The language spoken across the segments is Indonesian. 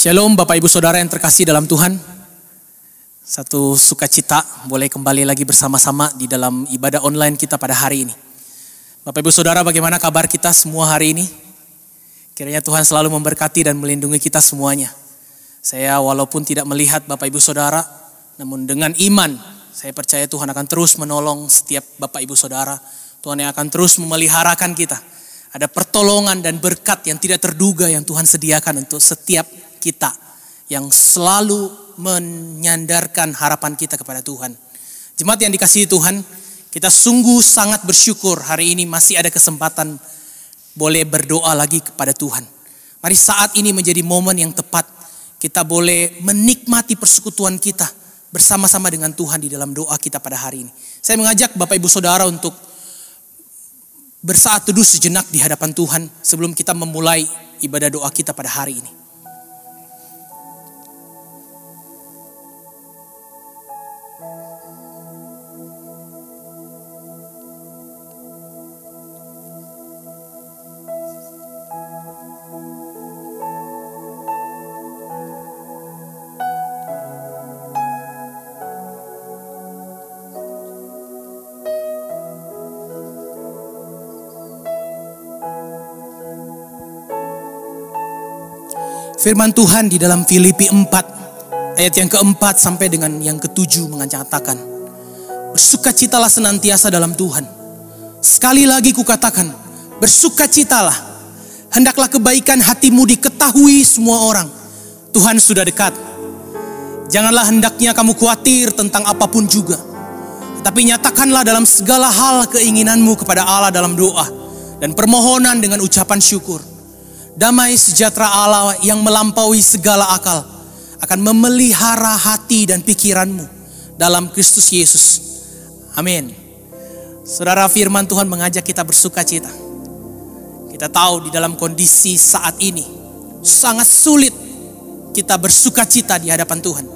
Shalom Bapak Ibu Saudara yang terkasih dalam Tuhan. Satu sukacita boleh kembali lagi bersama-sama di dalam ibadah online kita pada hari ini. Bapak Ibu Saudara, bagaimana kabar kita semua hari ini? Kiranya Tuhan selalu memberkati dan melindungi kita semuanya. Saya walaupun tidak melihat Bapak Ibu Saudara, namun dengan iman saya percaya Tuhan akan terus menolong setiap Bapak Ibu Saudara. Tuhan yang akan terus memeliharakan kita. Ada pertolongan dan berkat yang tidak terduga yang Tuhan sediakan untuk setiap kita yang selalu menyandarkan harapan kita kepada Tuhan. Jemaat yang dikasihi Tuhan, kita sungguh sangat bersyukur hari ini masih ada kesempatan boleh berdoa lagi kepada Tuhan. Mari saat ini menjadi momen yang tepat kita boleh menikmati persekutuan kita bersama-sama dengan Tuhan di dalam doa kita pada hari ini. Saya mengajak Bapak Ibu Saudara untuk bersaat teduh sejenak di hadapan Tuhan sebelum kita memulai ibadah doa kita pada hari ini. Firman Tuhan di dalam Filipi 4 ayat yang keempat sampai dengan yang ketujuh mengatakan, bersukacitalah senantiasa dalam Tuhan. Sekali lagi kukatakan, bersukacitalah. Hendaklah kebaikan hatimu diketahui semua orang. Tuhan sudah dekat. Janganlah hendaknya kamu khawatir tentang apapun juga. Tetapi nyatakanlah dalam segala hal keinginanmu kepada Allah dalam doa dan permohonan dengan ucapan syukur. Damai sejahtera Allah yang melampaui segala akal akan memelihara hati dan pikiranmu dalam Kristus Yesus. Amin. Saudara, firman Tuhan mengajak kita bersukacita. Kita tahu di dalam kondisi saat ini sangat sulit kita bersukacita di hadapan Tuhan.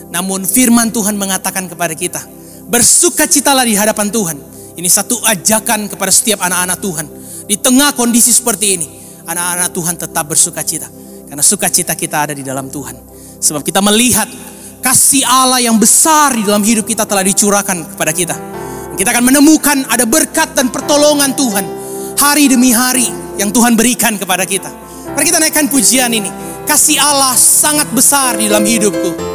Namun firman Tuhan mengatakan kepada kita, bersukacitalah di hadapan Tuhan. Ini satu ajakan kepada setiap anak-anak Tuhan. Di tengah kondisi seperti ini, anak-anak Tuhan tetap bersukacita. Karena sukacita kita ada di dalam Tuhan. Sebab kita melihat kasih Allah yang besar di dalam hidup kita telah dicurahkan kepada kita. Kita akan menemukan ada berkat dan pertolongan Tuhan hari demi hari yang Tuhan berikan kepada kita. Mari kita naikkan pujian ini. Kasih Allah sangat besar di dalam hidupku.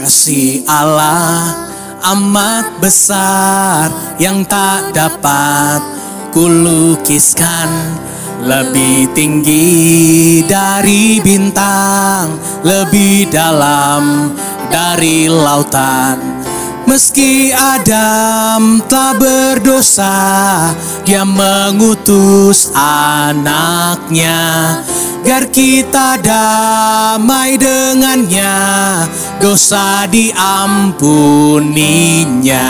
Kasih Allah amat besar yang tak dapat kulukiskan, lebih tinggi dari bintang, lebih dalam dari lautan. Meski Adam telah berdosa, Dia mengutus anaknya agar kita damai dengannya, dosa diampuninya.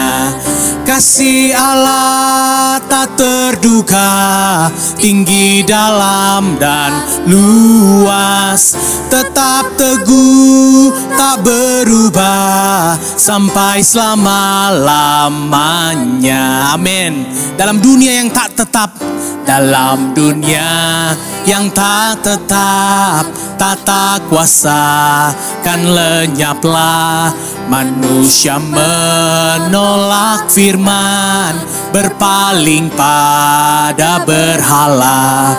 Kasih Allah tak terduga, tinggi, dalam dan luas, tetap teguh, tak berubah sampai selama-lamanya. Amin. Dalam dunia yang tak tetap, dalam dunia yang tak tetap, tata kuasa kan lenyaplah. Manusia menolak firman, berpaling pada berhala.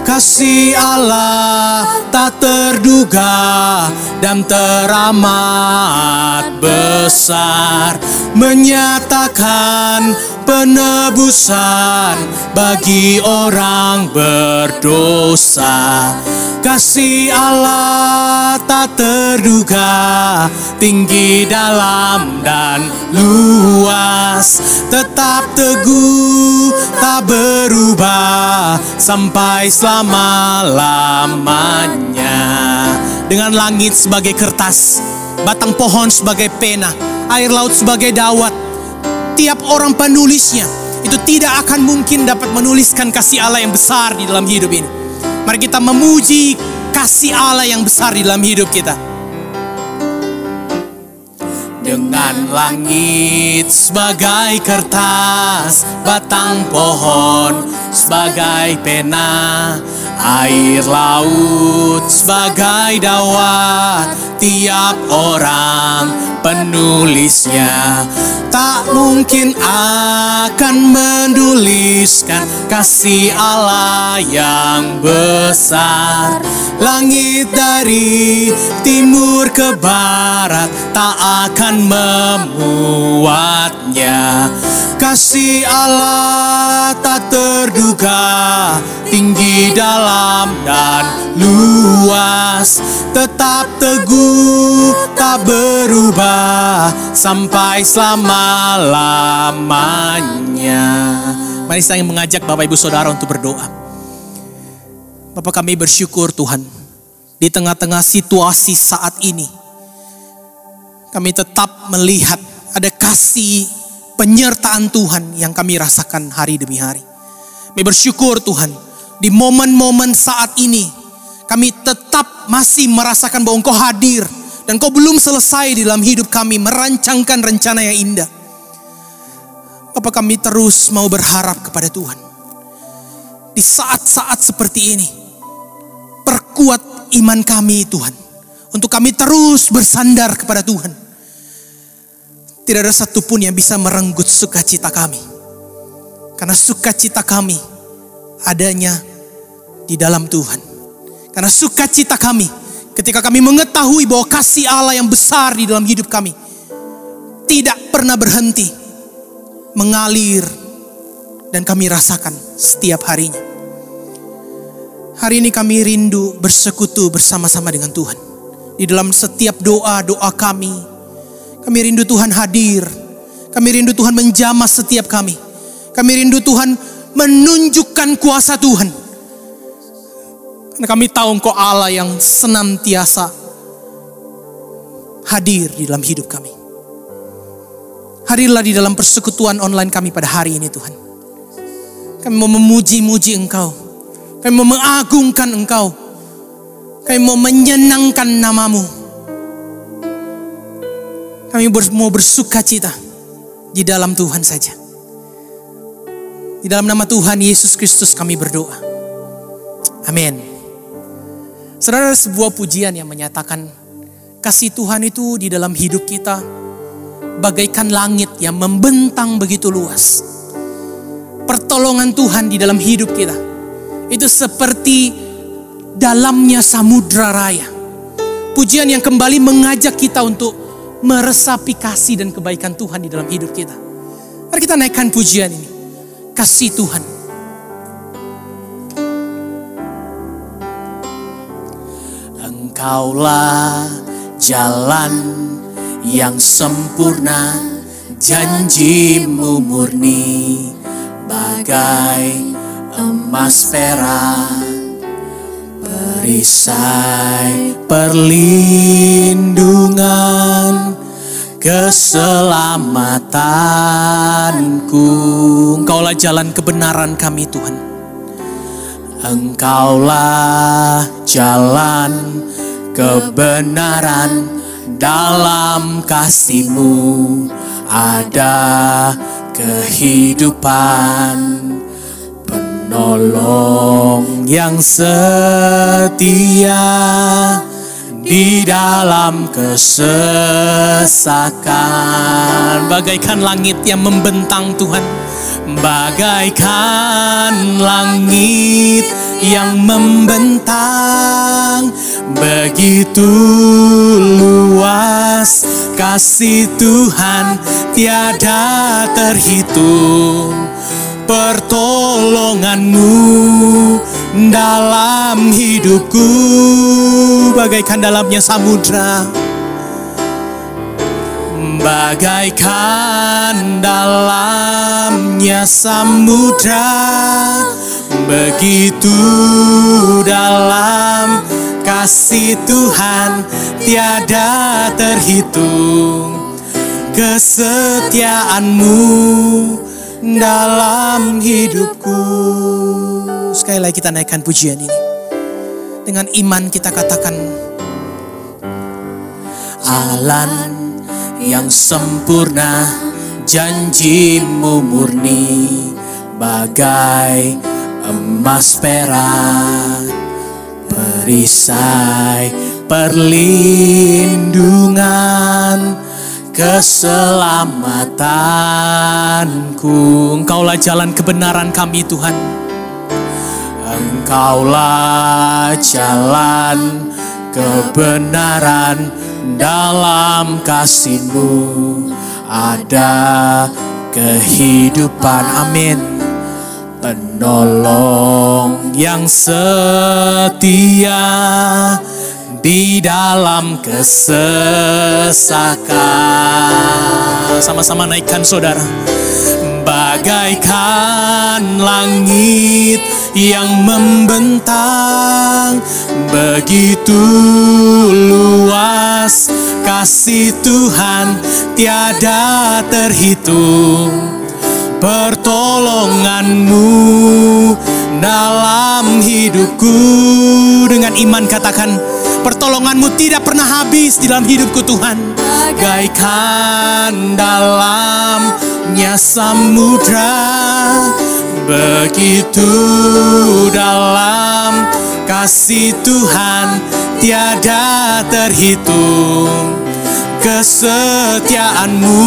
Kasih Allah tak terduga dan teramat besar, menyatakan penebusan bagi orang berdosa. Kasih Allah tak terduga, tinggi, dalam dan luas, tetap teguh, tak berubah sampai selama-lamanya. Dengan langit sebagai kertas, batang pohon sebagai pena, air laut sebagai dawat, tiap orang penulisnya itu tidak akan mungkin dapat menuliskan kasih Allah yang besar di dalam hidup ini. Mari kita memuji kasih Allah yang besar di dalam hidup kita. Dengan langit sebagai kertas, batang pohon sebagai pena, air laut sebagai dawat, tiap orang penulisnya tak mungkin akan menuliskan kasih Allah yang besar. Langit dari timur ke barat tak akan memuatnya. Kasih Allah tak terduga, tinggi, dalam, dan luas, tetap teguh, tak berubah sampai selama-lamanya. Mari saya mengajak Bapak Ibu Saudara untuk berdoa. Bapak, kami bersyukur Tuhan, di tengah-tengah situasi saat ini, kami tetap melihat ada kasih penyertaan Tuhan yang kami rasakan hari demi hari. Kami bersyukur Tuhan, di momen-momen saat ini, kami tetap masih merasakan bahwa Engkau hadir, dan Engkau belum selesai di dalam hidup kami merancangkan rencana yang indah. Bapak, kami terus mau berharap kepada Tuhan. Di saat-saat seperti ini, perkuat iman kami Tuhan, untuk kami terus bersandar kepada Tuhan. Tidak ada satupun yang bisa merenggut sukacita kami, karena sukacita kami adanya di dalam Tuhan. Karena sukacita kami ketika kami mengetahui bahwa kasih Allah yang besar di dalam hidup kami tidak pernah berhenti mengalir, dan kami rasakan setiap harinya. Hari ini kami rindu bersekutu bersama-sama dengan Tuhan. Di dalam setiap doa-doa kami rindu Tuhan hadir. Kami rindu Tuhan menjamah setiap kami. Kami rindu Tuhan menunjukkan kuasa Tuhan. Karena kami tahu Engkau Allah yang senantiasa hadir di dalam hidup kami. Hadirlah di dalam persekutuan online kami pada hari ini Tuhan. Kami mau memuji-muji Engkau. Kami mau mengagungkan Engkau. Kami mau menyenangkan nama-Mu. Kami mau bersukacita di dalam Tuhan saja. Di dalam nama Tuhan Yesus Kristus kami berdoa. Amin. Saudara, sebuah pujian yang menyatakan kasih Tuhan itu di dalam hidup kita bagaikan langit yang membentang begitu luas. Pertolongan Tuhan di dalam hidup kita itu seperti dalamnya samudra raya. Pujian yang kembali mengajak kita untuk meresapi kasih dan kebaikan Tuhan di dalam hidup kita. Mari kita naikkan pujian ini. Kasih Tuhan. Engkaulah jalan yang sempurna, janji-Mu murni, bagai emas perak, perisai perlindungan, keselamatanku. Engkaulah jalan kebenaran kami Tuhan. Engkaulah jalan kebenaran, dalam kasih-Mu ada kehidupan. Penolong yang setia di dalam kesesakan. Bagaikan langit yang membentang Tuhan. Bagaikan langit yang membentang. Begitu luas kasih Tuhan, tiada terhitung. Pertolongan-Mu dalam hidupku bagaikan dalamnya samudra, bagaikan dalamnya samudra, begitu dalam kasih Tuhan tiada terhitung. Kesetiaan-Mu dalam hidupku. Sekali lagi kita naikkan pujian ini. Dengan iman kita katakan, Alan yang sempurna, janjimu murni, bagai emas perak, perisai perlindungan, keselamatanku. Engkaulah jalan kebenaran kami Tuhan. Engkaulah jalan kebenaran, dalam kasih-Mu ada kehidupan. Amin. Penolong yang setia di dalam kesesakan. Sama-sama naikkan saudara. Bagaikan langit yang membentang, begitu luas kasih Tuhan tiada terhitung. Pertolongan-Mu dalam hidupku. Dengan iman katakan, pertolongan-Mu tidak pernah habis di dalam hidupku Tuhan. Bagaikan dalamnya samudra, begitu dalam kasih Tuhan tiada terhitung. Kesetiaan-Mu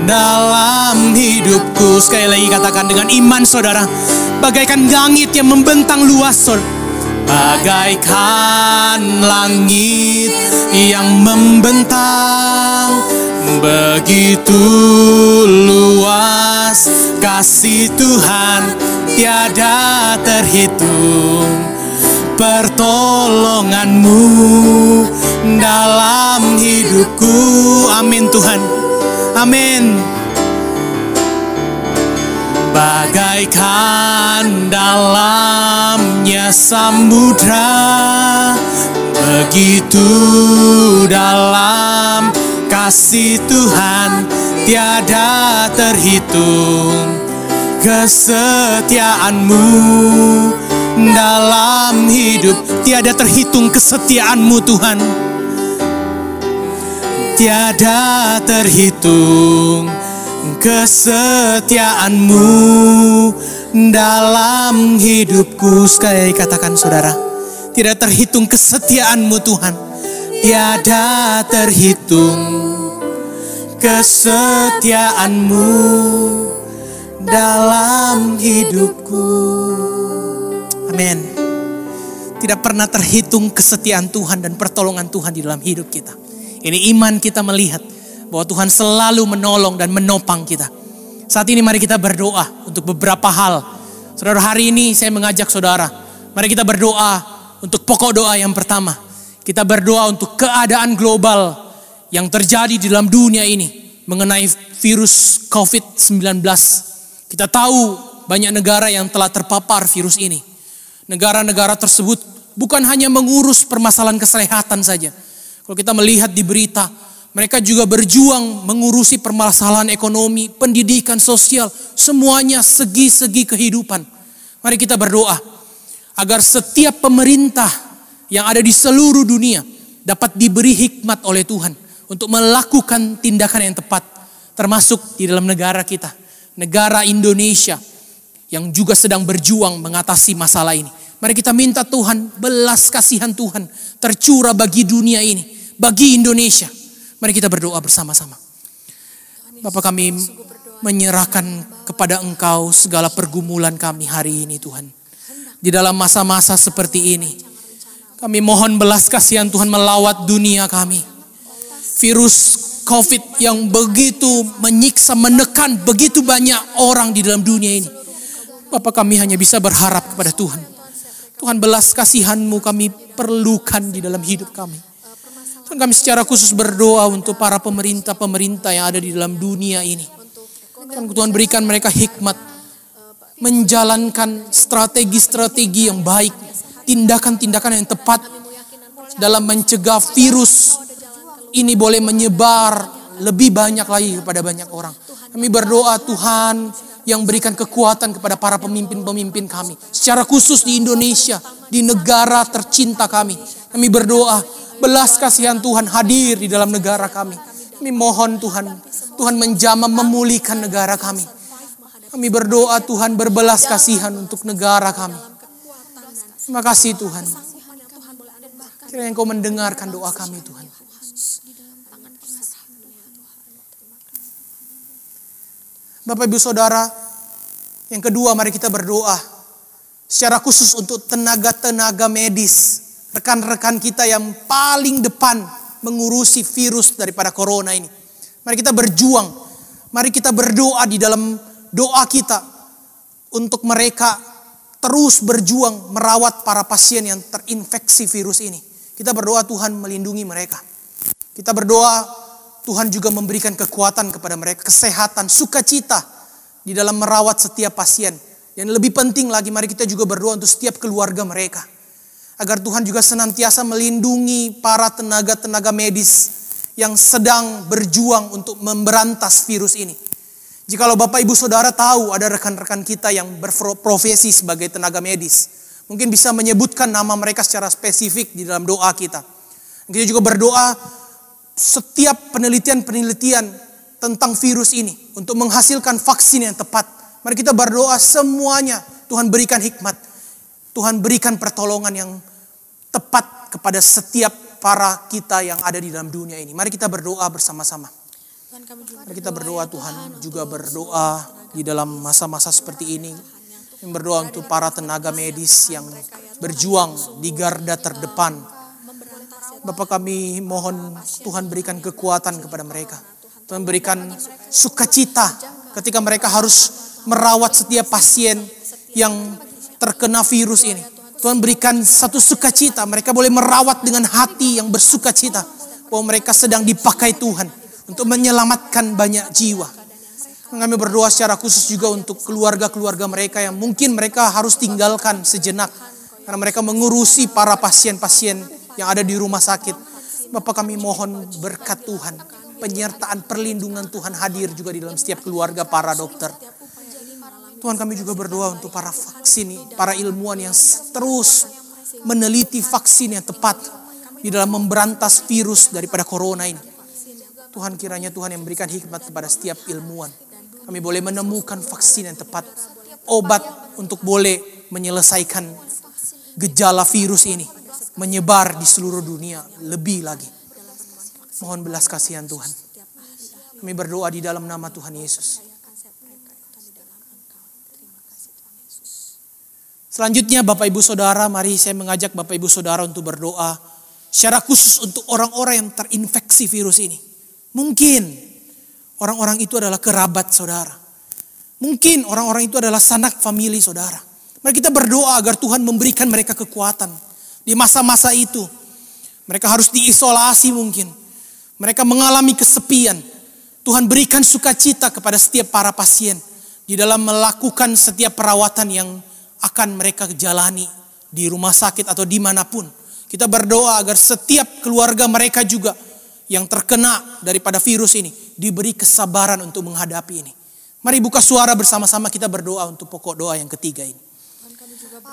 dalam hidupku. Sekali lagi katakan dengan iman saudara. Bagaikan langit yang membentang luas saudara. Bagaikan langit yang membentang, begitu luas kasih Tuhan tiada terhitung. Pertolongan-Mu dalam hidupku. Amin Tuhan. Amin. Bagaikan dalamnya samudra, begitu dalam kasih Tuhan tiada terhitung. Kesetiaan-Mu dalam hidup tiada terhitung. Kesetiaan-Mu Tuhan tiada terhitung. Kesetiaan-Mu dalam hidupku. Sekali katakan saudara, tidak terhitung kesetiaan-Mu Tuhan, tiada terhitung. Kesetiaan-Mu dalam hidupku. Amin. Tidak pernah terhitung kesetiaan Tuhan dan pertolongan Tuhan di dalam hidup kita. Ini iman kita melihat bahwa Tuhan selalu menolong dan menopang kita. Saat ini mari kita berdoa untuk beberapa hal. Saudara, hari ini saya mengajak saudara, mari kita berdoa untuk pokok doa yang pertama. Kita berdoa untuk keadaan global yang terjadi di dalam dunia ini mengenai virus COVID-19. Kita tahu banyak negara yang telah terpapar virus ini. Negara-negara tersebut bukan hanya mengurus permasalahan kesehatan saja. Kalau kita melihat di berita, mereka juga berjuang mengurusi permasalahan ekonomi, pendidikan, sosial, semuanya segi-segi kehidupan. Mari kita berdoa agar setiap pemerintah yang ada di seluruh dunia dapat diberi hikmat oleh Tuhan untuk melakukan tindakan yang tepat, termasuk di dalam negara kita, negara Indonesia yang juga sedang berjuang mengatasi masalah ini. Mari kita minta Tuhan, belas kasihan Tuhan tercurah bagi dunia ini, bagi Indonesia. Mari kita berdoa bersama-sama. Bapa, kami menyerahkan kepada Engkau segala pergumulan kami hari ini Tuhan. Di dalam masa-masa seperti ini, kami mohon belas kasihan Tuhan melawat dunia kami. Virus COVID yang begitu menyiksa, menekan begitu banyak orang di dalam dunia ini. Bapa, kami hanya bisa berharap kepada Tuhan. Tuhan, belas kasihan-Mu kami perlukan di dalam hidup kami. Tuhan, kami secara khusus berdoa untuk para pemerintah-pemerintah yang ada di dalam dunia ini. Tuhan, berikan mereka hikmat, menjalankan strategi-strategi yang baik, tindakan-tindakan yang tepat dalam mencegah virus ini boleh menyebar lebih banyak lagi kepada banyak orang. Kami berdoa Tuhan, yang berikan kekuatan kepada para pemimpin-pemimpin kami. Secara khusus di Indonesia, di negara tercinta kami. Kami berdoa, belas kasihan Tuhan hadir di dalam negara kami. Kami mohon Tuhan menjamah memulihkan negara kami. Kami berdoa Tuhan berbelas kasihan untuk negara kami. Terima kasih Tuhan. Kiranya Engkau mendengarkan doa kami Tuhan. Bapak Ibu Saudara, yang kedua mari kita berdoa secara khusus untuk tenaga-tenaga medis, rekan-rekan kita yang paling depan mengurusi virus daripada corona ini. Mari kita berjuang, mari kita berdoa di dalam doa kita untuk mereka terus berjuang merawat para pasien yang terinfeksi virus ini. Kita berdoa Tuhan melindungi mereka. Kita berdoa Tuhan juga memberikan kekuatan kepada mereka, kesehatan, sukacita di dalam merawat setiap pasien. Dan lebih penting lagi, mari kita juga berdoa untuk setiap keluarga mereka. Agar Tuhan juga senantiasa melindungi para tenaga-tenaga medis yang sedang berjuang untuk memberantas virus ini. Jikalau Bapak Ibu Saudara tahu ada rekan-rekan kita yang berprofesi sebagai tenaga medis, mungkin bisa menyebutkan nama mereka secara spesifik di dalam doa kita. Kita juga berdoa setiap penelitian-penelitian tentang virus ini untuk menghasilkan vaksin yang tepat. Mari kita berdoa semuanya Tuhan berikan hikmat. Tuhan berikan pertolongan yang tepat kepada setiap para kita yang ada di dalam dunia ini. Mari kita berdoa bersama-sama. Mari kita berdoa Tuhan juga berdoa di dalam masa-masa seperti ini. Yang berdoa untuk para tenaga medis yang berjuang di garda terdepan. Bapak kami mohon Tuhan berikan kekuatan kepada mereka. Tuhan berikan sukacita ketika mereka harus merawat setiap pasien yang terkena virus ini. Tuhan berikan satu sukacita. Mereka boleh merawat dengan hati yang bersukacita. Bahwa mereka sedang dipakai Tuhan untuk menyelamatkan banyak jiwa. Kami berdoa secara khusus juga untuk keluarga-keluarga mereka yang mungkin mereka harus tinggalkan sejenak. Karena mereka mengurusi para pasien-pasien yang ada di rumah sakit. Bapak kami mohon berkat Tuhan, penyertaan perlindungan Tuhan hadir juga di dalam setiap keluarga para dokter. Tuhan kami juga berdoa untuk para vaksin, para ilmuwan yang terus meneliti vaksin yang tepat di dalam memberantas virus daripada corona ini. Tuhan kiranya Tuhan yang memberikan hikmat kepada setiap ilmuwan. Kami boleh menemukan vaksin yang tepat, obat untuk boleh menyelesaikan gejala virus ini. Menyebar di seluruh dunia lebih lagi. Mohon belas kasihan Tuhan. Kami berdoa di dalam nama Tuhan Yesus. Selanjutnya Bapak Ibu Saudara, mari saya mengajak Bapak Ibu Saudara untuk berdoa secara khusus untuk orang-orang yang terinfeksi virus ini. Mungkin orang-orang itu adalah kerabat saudara. Mungkin orang-orang itu adalah sanak famili saudara. Mari kita berdoa agar Tuhan memberikan mereka kekuatan. Di masa-masa itu, mereka harus diisolasi mungkin. Mereka mengalami kesepian. Tuhan berikan sukacita kepada setiap para pasien. Di dalam melakukan setiap perawatan yang akan mereka jalani. Di rumah sakit atau dimanapun. Kita berdoa agar setiap keluarga mereka juga yang terkena daripada virus ini. Diberi kesabaran untuk menghadapi ini. Mari buka suara bersama-sama kita berdoa untuk pokok doa yang ketiga ini.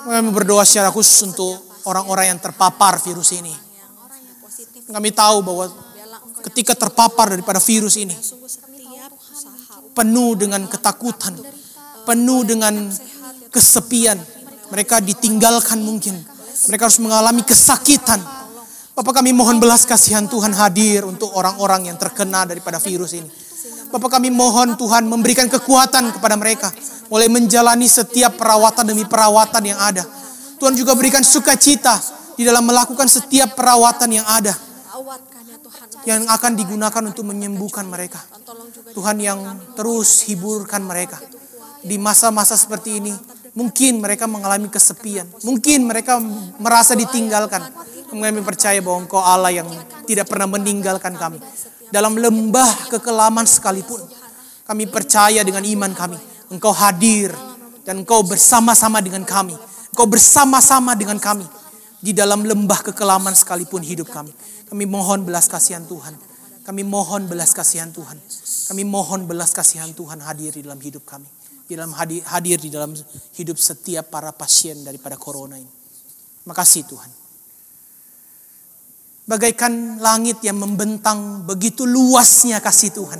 Kami berdoa secara khusus untuk orang-orang yang terpapar virus ini. Kami tahu bahwa ketika terpapar daripada virus ini, penuh dengan ketakutan, penuh dengan kesepian. Mereka ditinggalkan mungkin. Mereka harus mengalami kesakitan. Bapak kami mohon belas kasihan Tuhan hadir untuk orang-orang yang terkena daripada virus ini. Bapak kami mohon Tuhan memberikan kekuatan kepada mereka. Mulai menjalani setiap perawatan demi perawatan yang ada. Tuhan juga berikan sukacita di dalam melakukan setiap perawatan yang ada. Yang akan digunakan untuk menyembuhkan mereka. Tuhan yang terus hiburkan mereka. Di masa-masa seperti ini, mungkin mereka mengalami kesepian. Mungkin mereka merasa ditinggalkan. Kami percaya bahwa Engkau Allah yang tidak pernah meninggalkan kami. Dalam lembah kekelaman sekalipun, kami percaya dengan iman kami. Engkau hadir dan Engkau bersama-sama dengan kami. Engkau bersama-sama dengan kami di dalam lembah kekelaman sekalipun hidup kami. Kami mohon belas kasihan Tuhan. Kami mohon belas kasihan Tuhan. Kami mohon belas kasihan Tuhan hadir di dalam hidup kami. di dalam hadir di dalam hidup setiap para pasien daripada corona ini. Makasih Tuhan. Bagaikan langit yang membentang, begitu luasnya kasih Tuhan.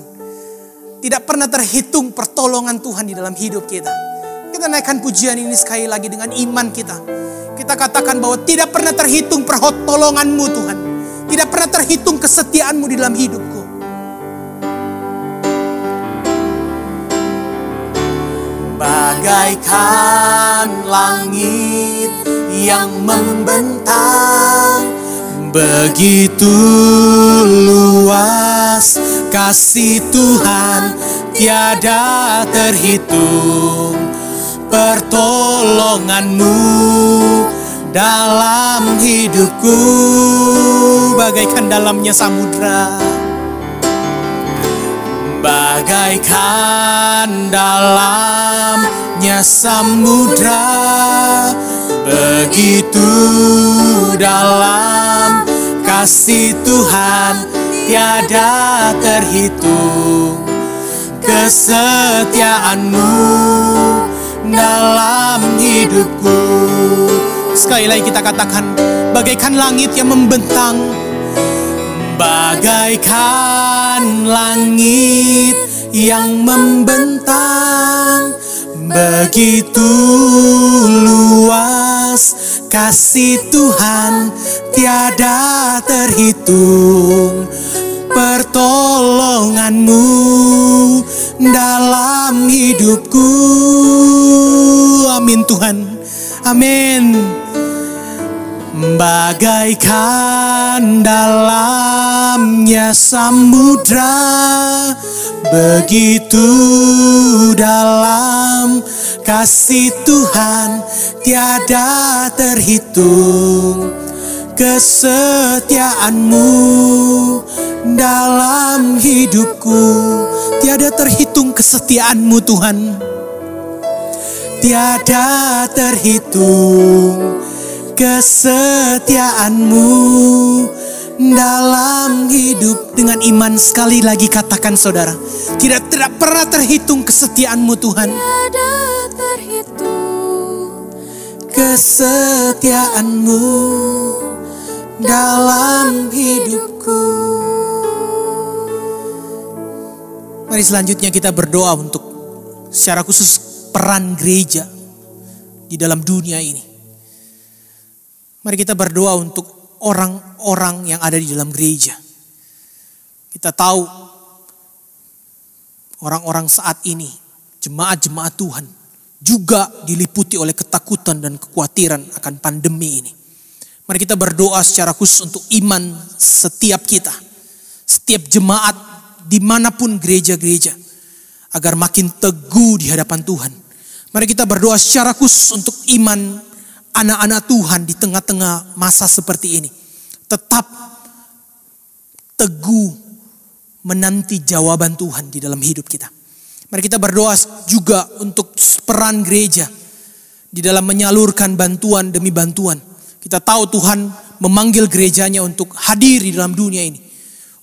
Tidak pernah terhitung pertolongan Tuhan di dalam hidup kita. Kita naikkan pujian ini sekali lagi dengan iman kita. Kita katakan bahwa tidak pernah terhitung pertolongan-Mu Tuhan. Tidak pernah terhitung kesetiaan-Mu di dalam hidupku. Bagaikan langit yang membentang, begitu luas kasih Tuhan tiada terhitung. Pertolongan-Mu dalam hidupku bagaikan dalamnya samudra, bagaikan dalamnya samudra, begitu dalam kasih Tuhan tiada terhitung. Kesetiaan-Mu dalam hidupku. Sekali lagi kita katakan, bagaikan langit yang membentang, bagaikan langit yang membentang, begitu luas kasih Tuhan tiada terhitung. Pertolongan-Mu dalam hidupku. Amin Tuhan. Amin. Bagaikan dalamnya samudra, begitu dalam kasih Tuhan tiada terhitung. Kesetiaan-Mu dalam hidupku, tiada terhitung kesetiaan-Mu Tuhan. Tiada terhitung kesetiaan-Mu dalam hidup. Dengan iman sekali lagi katakan saudara, tidak pernah terhitung kesetiaan-Mu Tuhan. Tiada terhitung kesetiaan-Mu dalam hidupku. Mari selanjutnya kita berdoa untuk secara khusus peran gereja di dalam dunia ini. Mari kita berdoa untuk orang-orang yang ada di dalam gereja. Kita tahu orang-orang saat ini, jemaat-jemaat Tuhan, juga diliputi oleh ketakutan dan kekhawatiran akan pandemi ini. Mari kita berdoa secara khusus untuk iman setiap kita, setiap jemaat dimanapun gereja-gereja, agar makin teguh di hadapan Tuhan. Mari kita berdoa secara khusus untuk iman anak-anak Tuhan di tengah-tengah masa seperti ini. Tetap teguh menanti jawaban Tuhan di dalam hidup kita. Mari kita berdoa juga untuk peran gereja di dalam menyalurkan bantuan demi bantuan. Kita tahu Tuhan memanggil gerejanya untuk hadir di dalam dunia ini,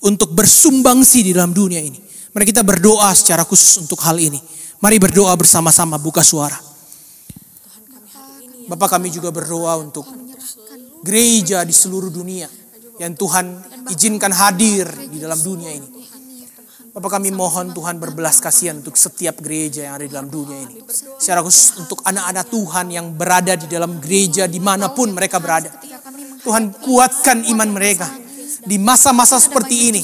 untuk bersumbangsi di dalam dunia ini. Mari kita berdoa secara khusus untuk hal ini. Mari berdoa bersama-sama, buka suara. Bapak, kami juga berdoa untuk gereja di seluruh dunia yang Tuhan izinkan hadir di dalam dunia ini. Bapak, kami mohon Tuhan berbelas kasihan untuk setiap gereja yang ada di dalam dunia ini. Secara khusus untuk anak-anak Tuhan yang berada di dalam gereja dimanapun mereka berada. Tuhan, kuatkan iman mereka di masa-masa seperti ini.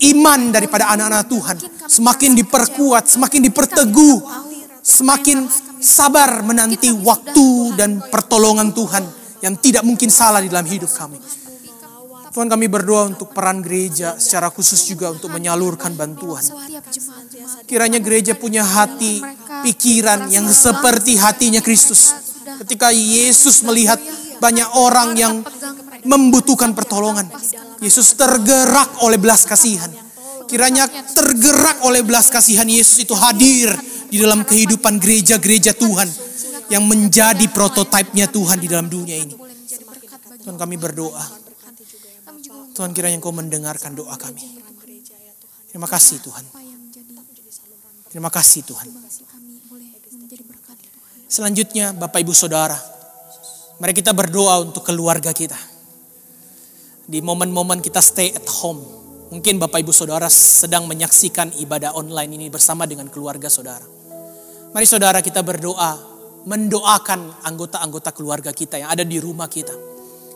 Iman daripada anak-anak Tuhan semakin diperkuat, semakin diperteguh, semakin sabar menanti waktu dan pertolongan Tuhan yang tidak mungkin salah di dalam hidup kami. Tuhan, kami berdoa untuk peran gereja secara khusus juga untuk menyalurkan bantuan. Kiranya gereja punya hati, pikiran yang seperti hatinya Kristus. Ketika Yesus melihat banyak orang yang membutuhkan pertolongan, Yesus tergerak oleh belas kasihan. Kiranya tergerak oleh belas kasihan Yesus itu hadir di dalam kehidupan gereja-gereja Tuhan yang menjadi prototipenya Tuhan di dalam dunia ini. Tuhan, kami berdoa. Tuhan, kiranya Engkau mendengarkan doa kami. Terima kasih Tuhan. Terima kasih Tuhan. Selanjutnya Bapak Ibu Saudara, mari kita berdoa untuk keluarga kita. Di momen-momen kita stay at home, mungkin Bapak Ibu Saudara sedang menyaksikan ibadah online ini bersama dengan keluarga saudara. Mari saudara kita berdoa, mendoakan anggota-anggota keluarga kita yang ada di rumah kita.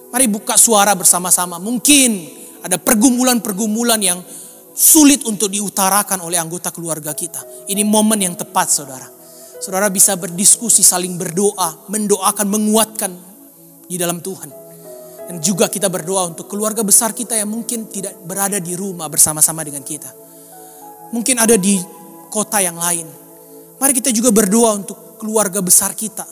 Mari buka suara bersama-sama. Mungkin ada pergumulan-pergumulan yang sulit untuk diutarakan oleh anggota keluarga kita. Ini momen yang tepat saudara. Saudara bisa berdiskusi, saling berdoa, mendoakan, menguatkan di dalam Tuhan. Dan juga kita berdoa untuk keluarga besar kita yang mungkin tidak berada di rumah bersama-sama dengan kita. Mungkin ada di kota yang lain. Mari kita juga berdoa untuk keluarga besar kita.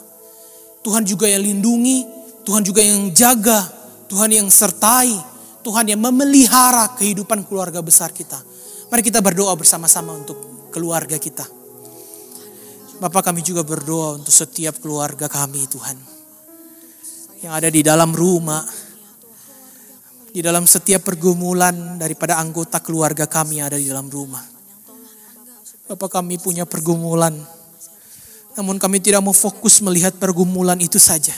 Tuhan juga yang lindungi, Tuhan juga yang jaga, Tuhan yang sertai, Tuhan yang memelihara kehidupan keluarga besar kita. Mari kita berdoa bersama-sama untuk keluarga kita. Bapak, kami juga berdoa untuk setiap keluarga kami Tuhan. Yang ada di dalam rumah. Di dalam setiap pergumulan daripada anggota keluarga kami yang ada di dalam rumah. Bapak, kami punya pergumulan. Namun kami tidak mau fokus melihat pergumulan itu saja.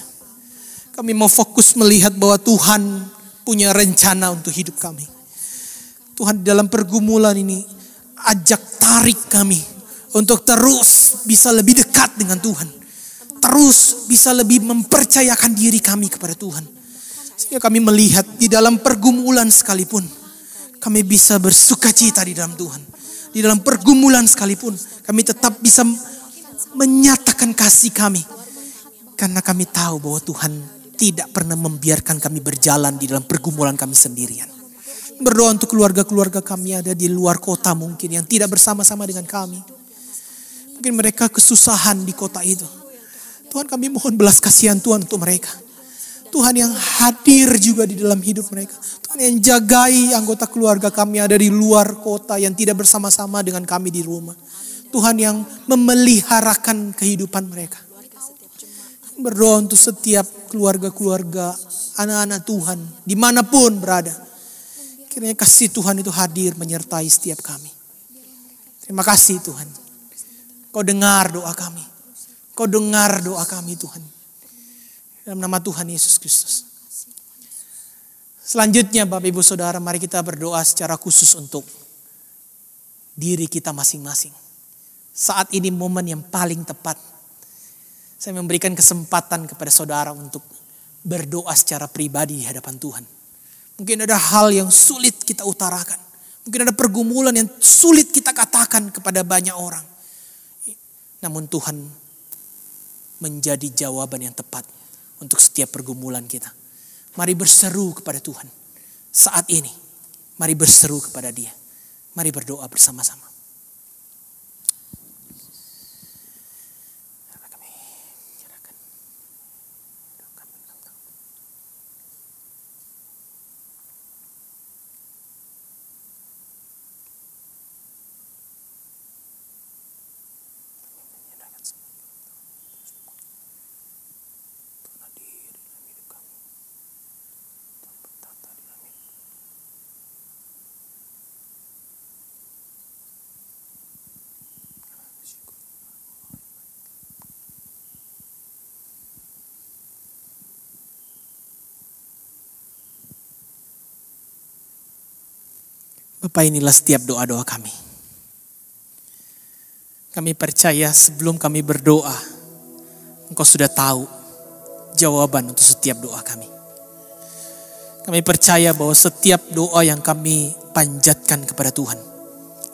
Kami mau fokus melihat bahwa Tuhan punya rencana untuk hidup kami. Tuhan dalam pergumulan ini ajak tarik kami untuk terus bisa lebih dekat dengan Tuhan. Terus bisa lebih mempercayakan diri kami kepada Tuhan. Sehingga kami melihat di dalam pergumulan sekalipun, kami bisa bersukacita di dalam Tuhan. Di dalam pergumulan sekalipun, kami tetap bisa menyatakan kasih kami. Karena kami tahu bahwa Tuhan tidak pernah membiarkan kami berjalan di dalam pergumulan kami sendirian. Berdoa untuk keluarga-keluarga kami ada di luar kota mungkin yang tidak bersama-sama dengan kami. Mungkin mereka kesusahan di kota itu. Tuhan, kami mohon belas kasihan Tuhan untuk mereka. Tuhan yang hadir juga di dalam hidup mereka. Tuhan yang jagai anggota keluarga kami ada di luar kota yang tidak bersama-sama dengan kami di rumah. Tuhan yang memeliharakan kehidupan mereka. Berdoa untuk setiap keluarga-keluarga, anak-anak Tuhan, dimanapun berada. Kiranya kasih Tuhan itu hadir menyertai setiap kami. Terima kasih Tuhan. Kau dengar doa kami. Kau dengar doa kami Tuhan. Dalam nama Tuhan Yesus Kristus. Selanjutnya Bapak Ibu Saudara, mari kita berdoa secara khusus untuk diri kita masing-masing. Saat ini momen yang paling tepat. Saya memberikan kesempatan kepada saudara untuk berdoa secara pribadi di hadapan Tuhan. Mungkin ada hal yang sulit kita utarakan. Mungkin ada pergumulan yang sulit kita katakan kepada banyak orang. Namun Tuhan menjadi jawaban yang tepat untuk setiap pergumulan kita. Mari berseru kepada Tuhan saat ini. Mari berseru kepada Dia. Mari berdoa bersama-sama. Bapak, inilah setiap doa-doa kami. Kami percaya sebelum kami berdoa, Engkau sudah tahu jawaban untuk setiap doa kami. Kami percaya bahwa setiap doa yang kami panjatkan kepada Tuhan,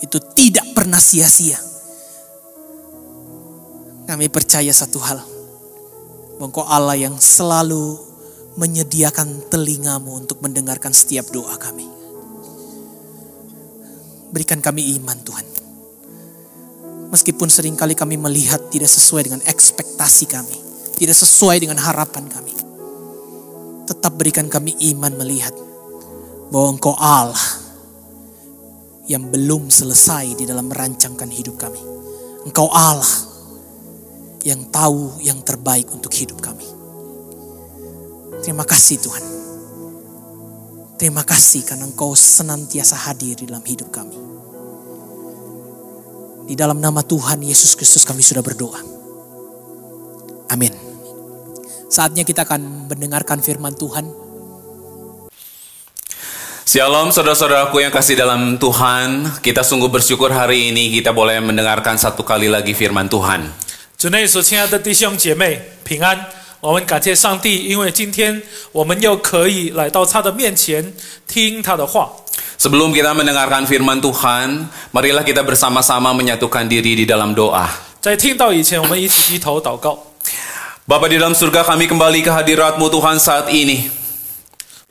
itu tidak pernah sia-sia. Kami percaya satu hal, bahwa Engkau Allah yang selalu menyediakan telingamu untuk mendengarkan setiap doa kami. Berikan kami iman Tuhan. Meskipun seringkali kami melihat tidak sesuai dengan ekspektasi kami. Tidak sesuai dengan harapan kami. Tetap berikan kami iman melihat bahwa Engkau Allah yang belum selesai di dalam merancangkan hidup kami. Engkau Allah yang tahu yang terbaik untuk hidup kami. Terima kasih Tuhan. Terima kasih karena Engkau senantiasa hadir di dalam hidup kami. Di dalam nama Tuhan Yesus Kristus kami sudah berdoa. Amin. Saatnya kita akan mendengarkan firman Tuhan. Shalom saudara-saudaraku yang kasih dalam Tuhan. Kita sungguh bersyukur hari ini kita boleh mendengarkan satu kali lagi firman Tuhan. 主内所亲爱的弟兄姐妹平安，我们感谢上帝，因为今天我们又可以来到他的面前听他的话。 Sebelum kita mendengarkan firman Tuhan, marilah kita bersama-sama menyatukan diri di dalam doa. 在听到以前，我们一起低头祷告。 Bapa di dalam surga, kami kembali ke hadirat-Mu Tuhan saat ini.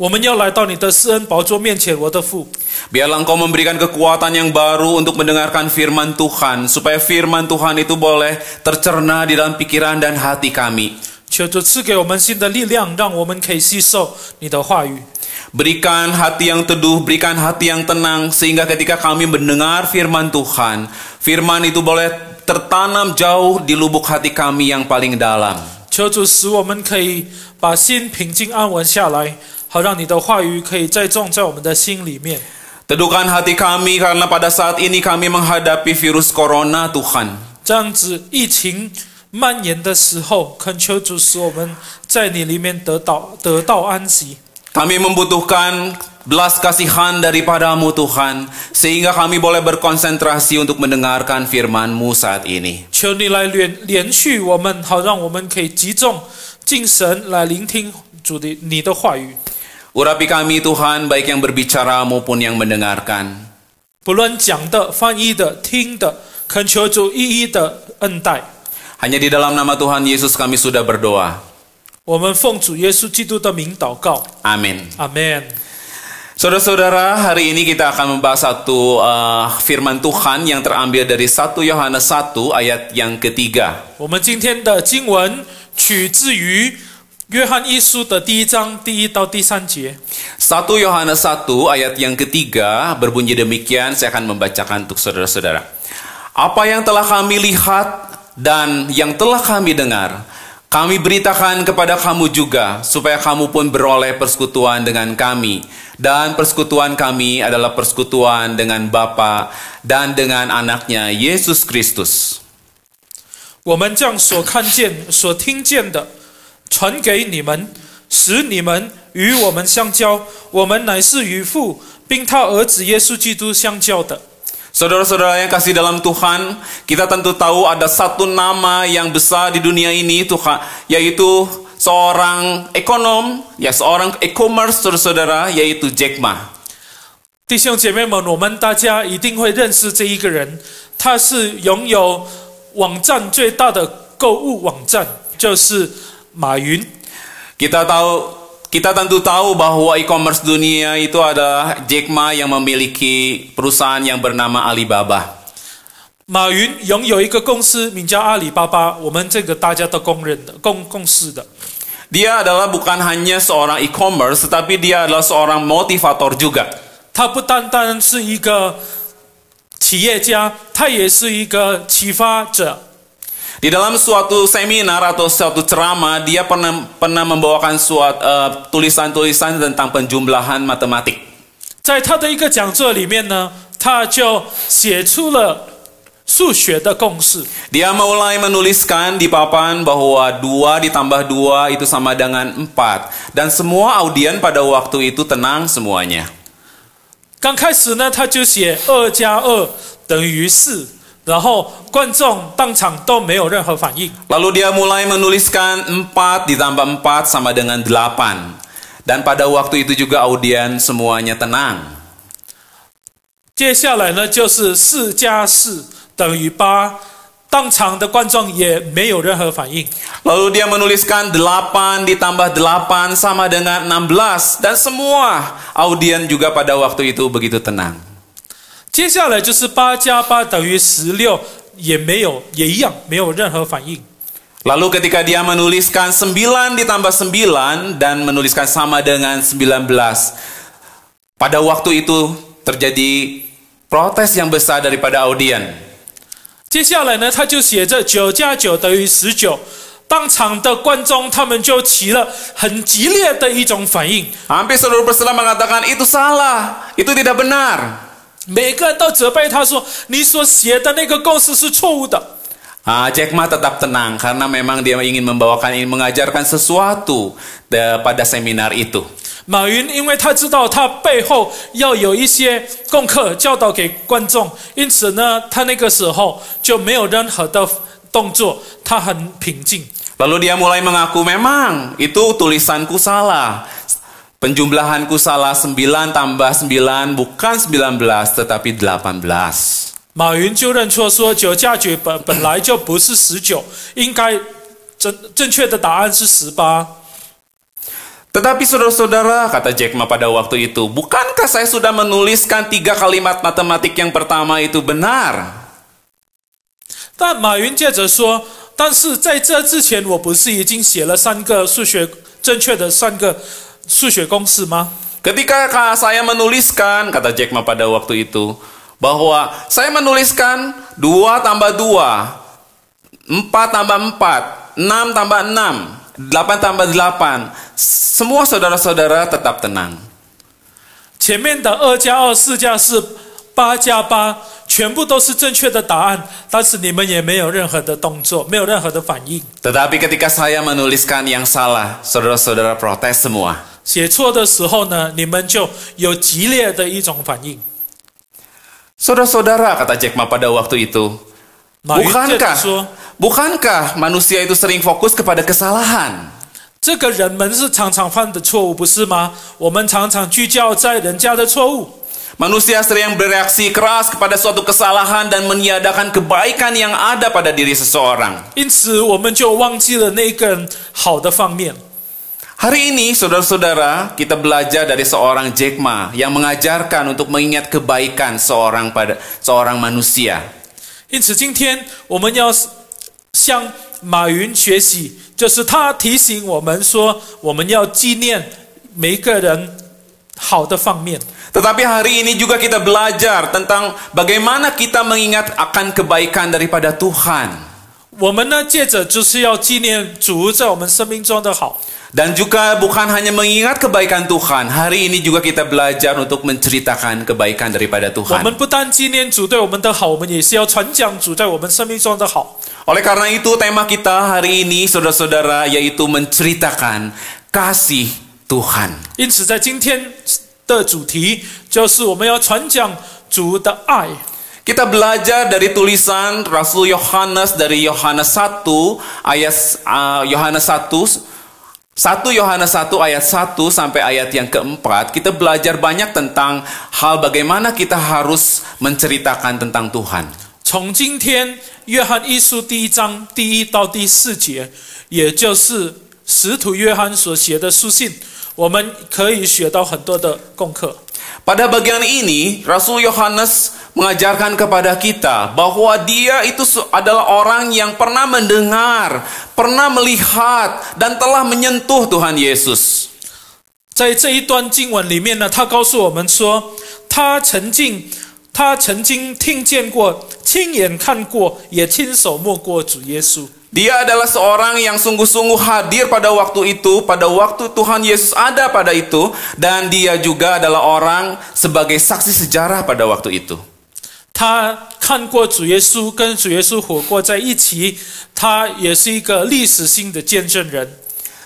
我们要来到你的施恩宝座面前，我的父。 Biarlah Engkau memberikan kekuatan yang baru untuk mendengarkan firman Tuhan, supaya firman Tuhan itu boleh tercerna di dalam pikiran dan hati kami. 求主赐给我们新的力量，让我们可以吸收你的话语。 Berikan hati yang teduh, berikan hati yang tenang, sehingga ketika kami mendengar firman Tuhan, firman itu boleh tertanam jauh di lubuk hati kami yang paling dalam. 求主使我们可以把心平静安稳下来，好让你的话语可以栽种在我们的心里面。 Teduhkan hati kami karena pada saat ini kami menghadapi virus corona Tuhan. 这样子疫情蔓延的时候，恳求主使我们在你里面得到安息。 Kami membutuhkan belas kasihan daripada-Mu Tuhan, sehingga kami boleh berkonsentrasi untuk mendengarkan firman-Mu saat ini. 求你来连续我们，好让我们可以集中精神来聆听主的你的话语。 Urapi kami Tuhan, baik yang berbicara maupun yang mendengarkan. 不论讲的、翻译的、听的，恳求主一一的恩待。 Hanya di dalam nama Tuhan Yesus kami sudah berdoa. 我们奉主耶稣基督的名祷告。 Amin. Amen. Saudara-saudara, hari ini kita akan membahas satu firman Tuhan yang terambil dari 1 Yohanes 1 ayat yang ketiga. 我们今天的经文取自于约翰一书的第1章第1到第3节。 1 Yohanes 1 ayat yang ketiga berbunyi demikian, saya akan membacakan untuk saudara-saudara. Apa yang telah kami lihat dan yang telah kami dengar, kami beritakan kepada kamu juga, supaya kamu pun beroleh persekutuan dengan kami. Dan persekutuan kami adalah persekutuan dengan Bapa dan dengan anaknya Yesus Kristus. 我们将所看见、所听见的传给你们，使你们与我们相交。我们乃是与父，并他儿子耶稣基督相交的。 Saudara-saudara yang kasih dalam Tuhan, kita tentu tahu ada satu nama yang besar di dunia ini, Tuhan, yaitu seorang ekonom, seorang e-commerce, saudara-saudara, yaitu Jack Ma. 弟兄姐妹们，我们大家一定会认识这一个人，他是拥有网站最大的购物网站，就是马云。 Kita tentu tahu bahwa e-commerce dunia itu adalah Jack Ma yang memiliki perusahaan yang bernama Alibaba. 马云拥有一个公司名叫阿里巴巴，我们这个大家都公认的、共识的。 Dia adalah bukan hanya seorang e-commerce, tetapi dia adalah seorang motivator juga. 他不单单是一个企业家，他也是一个启发者。 Di dalam suatu seminar atau suatu ceramah, dia pernah membawakan tulisan-tulisan tentang penjumlahan matematik. 在他的一个讲座里面呢，他就写出了数学的公式。 Dia mulai menuliskan di papan bahwa 2 ditambah 2 itu sama dengan 4. Dan semua audien pada waktu itu tenang semuanya. 刚开始呢，他就写2加2等于4。 然后观众当场都没有任何反应。 Lalu dia mulai menuliskan 4 ditambah 4 sama dengan 8. Dan pada waktu itu juga audien semuanya tenang. 接下来呢，就是4加4等于8，当场的观众也没有任何反应。 Lalu dia menuliskan 8 ditambah 8 sama dengan 16. Dan semua audien juga pada waktu itu begitu tenang. 接下来就是8加8等于16，也一样没有任何反应。 Lalu ketika dia menuliskan 9 ditambah 9 dan menuliskan sama dengan 19. Pada waktu itu terjadi protes yang besar daripada audien. 接下来呢，他就写着9加9等于19，当场的观众他们就起了很激烈的一种反应。 Hampir seluruh peserta mengatakan itu salah, itu tidak benar. 每个人都责备他说：“你所写的那个公式是错误的。” Jack Ma tetap tenang karena memang dia ingin mengajarkan sesuatu pada seminar itu. 马云因为他知道他背后要有一些功课教导给观众，因此呢，他那个时候就没有任何的动作，他很平静。 Lalu dia mulai mengaku memang itu tulisanku salah. Penjumlahanku salah 9 tambah 9 bukan 19 tetapi 18. 马云就认错说9加9本来就不是19，应该正确的答案是18。 Tetapi saudara-saudara, kata Jack Ma pada waktu itu, bukankah saya sudah menuliskan 3 kalimat matematik yang pertama itu benar? 但马云接着说，但是在这之前，我不是已经写了正确的3个数学公式吗？ Ketika saya menuliskan, kata Jack Ma pada waktu itu, bahwa saya menuliskan 2 tambah 2, 4 tambah 4, 6 tambah 6, 8 tambah 8, semua saudara-saudara tetap tenang. 前面的2加2、4加4、8加8，全部都是正确的答案，但是你们也没有任何的动作，没有任何的反应。 Tetapi ketika saya menuliskan yang salah, saudara-saudara protes semua. 写错的时候呢，你们就有激烈的一种反应。 Saudara-saudara, kata Jack Ma pada waktu itu, 马云接着说。 Bukankah manusia itu sering fokus kepada kesalahan? 这个人们是常常犯的错误，不是吗？我们常常聚焦在人家的错误。 Manusia sering bereaksi keras kepada suatu kesalahan dan meniadakan kebaikan yang ada pada diri seseorang. 因此，我们就忘记了那个人好的方面。 Hari ini, saudara-saudara, kita belajar dari seorang Jack Ma yang mengajarkan untuk mengingat kebaikan seorang manusia. 因此，今天我们要向马云学习，就是他提醒我们说，我们要纪念每一个人好的方面。 Tetapi hari ini juga kita belajar tentang bagaimana kita mengingat akan kebaikan daripada Tuhan. 我们呢，接着就是要纪念主在我们生命中的好。 Dan juga bukan hanya mengingat kebaikan Tuhan, hari ini juga kita belajar untuk menceritakan kebaikan daripada 我 Tuhan. 们不单纪念主对我们的好，我们也是要传讲主在我们生命中的好。 Oleh karena itu tema kita hari ini saudara-saudara yaitu menceritakan kasih Tuhan. 因此，在今天的主题就是我们要传讲主的爱。 Kita belajar dari tulisan Rasul Yohanes dari Yohanes 1 ayat Yohanes 1 Yohanes 1 ayat 1 sampai ayat yang keempat. Kita belajar banyak tentang hal bagaimana kita harus menceritakan tentang Tuhan. 从今天约翰一书第1章第1到第4节，也就是使徒约翰所写的书信，我们可以学到很多的功课。 Pada bagian ini, Rasul Yohanes mengajarkan kepada kita bahwa dia itu adalah orang yang pernah mendengar, pernah melihat, dan telah menyentuh Tuhan Yesus. 在这一段经文里面呢，他告诉我们说，他曾经听见过、亲眼看过，也亲手摸过主耶稣。 Dia adalah seorang yang sungguh-sungguh hadir pada waktu itu, pada waktu Tuhan Yesus ada pada itu, dan dia juga adalah orang sebagai saksi sejarah pada waktu itu. 他看过主耶稣，跟主耶稣活过在一起，他也是一个历史性的见证人。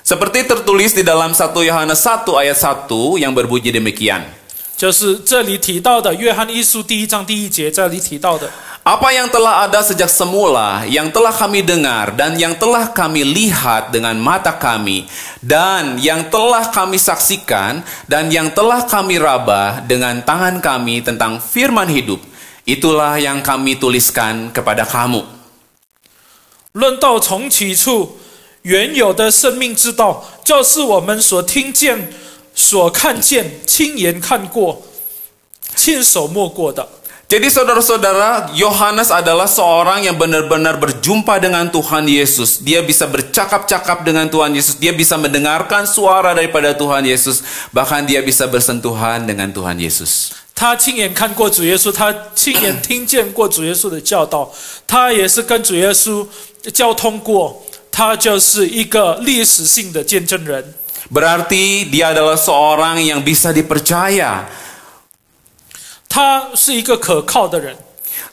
Seperti tertulis di dalam 1 Yohanes 1 ayat 1 yang berbunyi demikian. 就是这里提到的约翰一书第1章第1节，这里提到的。 Apa yang telah ada sejak semula, yang telah kami dengar, dan yang telah kami lihat dengan mata kami, dan yang telah kami saksikan, dan yang telah kami raba dengan tangan kami tentang firman hidup, itulah yang kami tuliskan kepada kamu. 论到从起初原有的生命之道，就是我们所听见、所看见、亲眼看过、亲手摸过的。 Jadi saudara-saudara, Yohanes adalah seorang yang benar-benar berjumpa dengan Tuhan Yesus. Dia bisa bercakap-cakap dengan Tuhan Yesus. Dia bisa mendengarkan suara daripada Tuhan Yesus. Bahkan dia bisa bersentuhan dengan Tuhan Yesus. 他亲眼看过主耶稣，他亲眼听见过主耶稣的教导，他也是跟主耶稣交通过，他就是一个历史性的见证人。 Berarti dia adalah seorang yang bisa dipercaya. 他是一个可靠的人。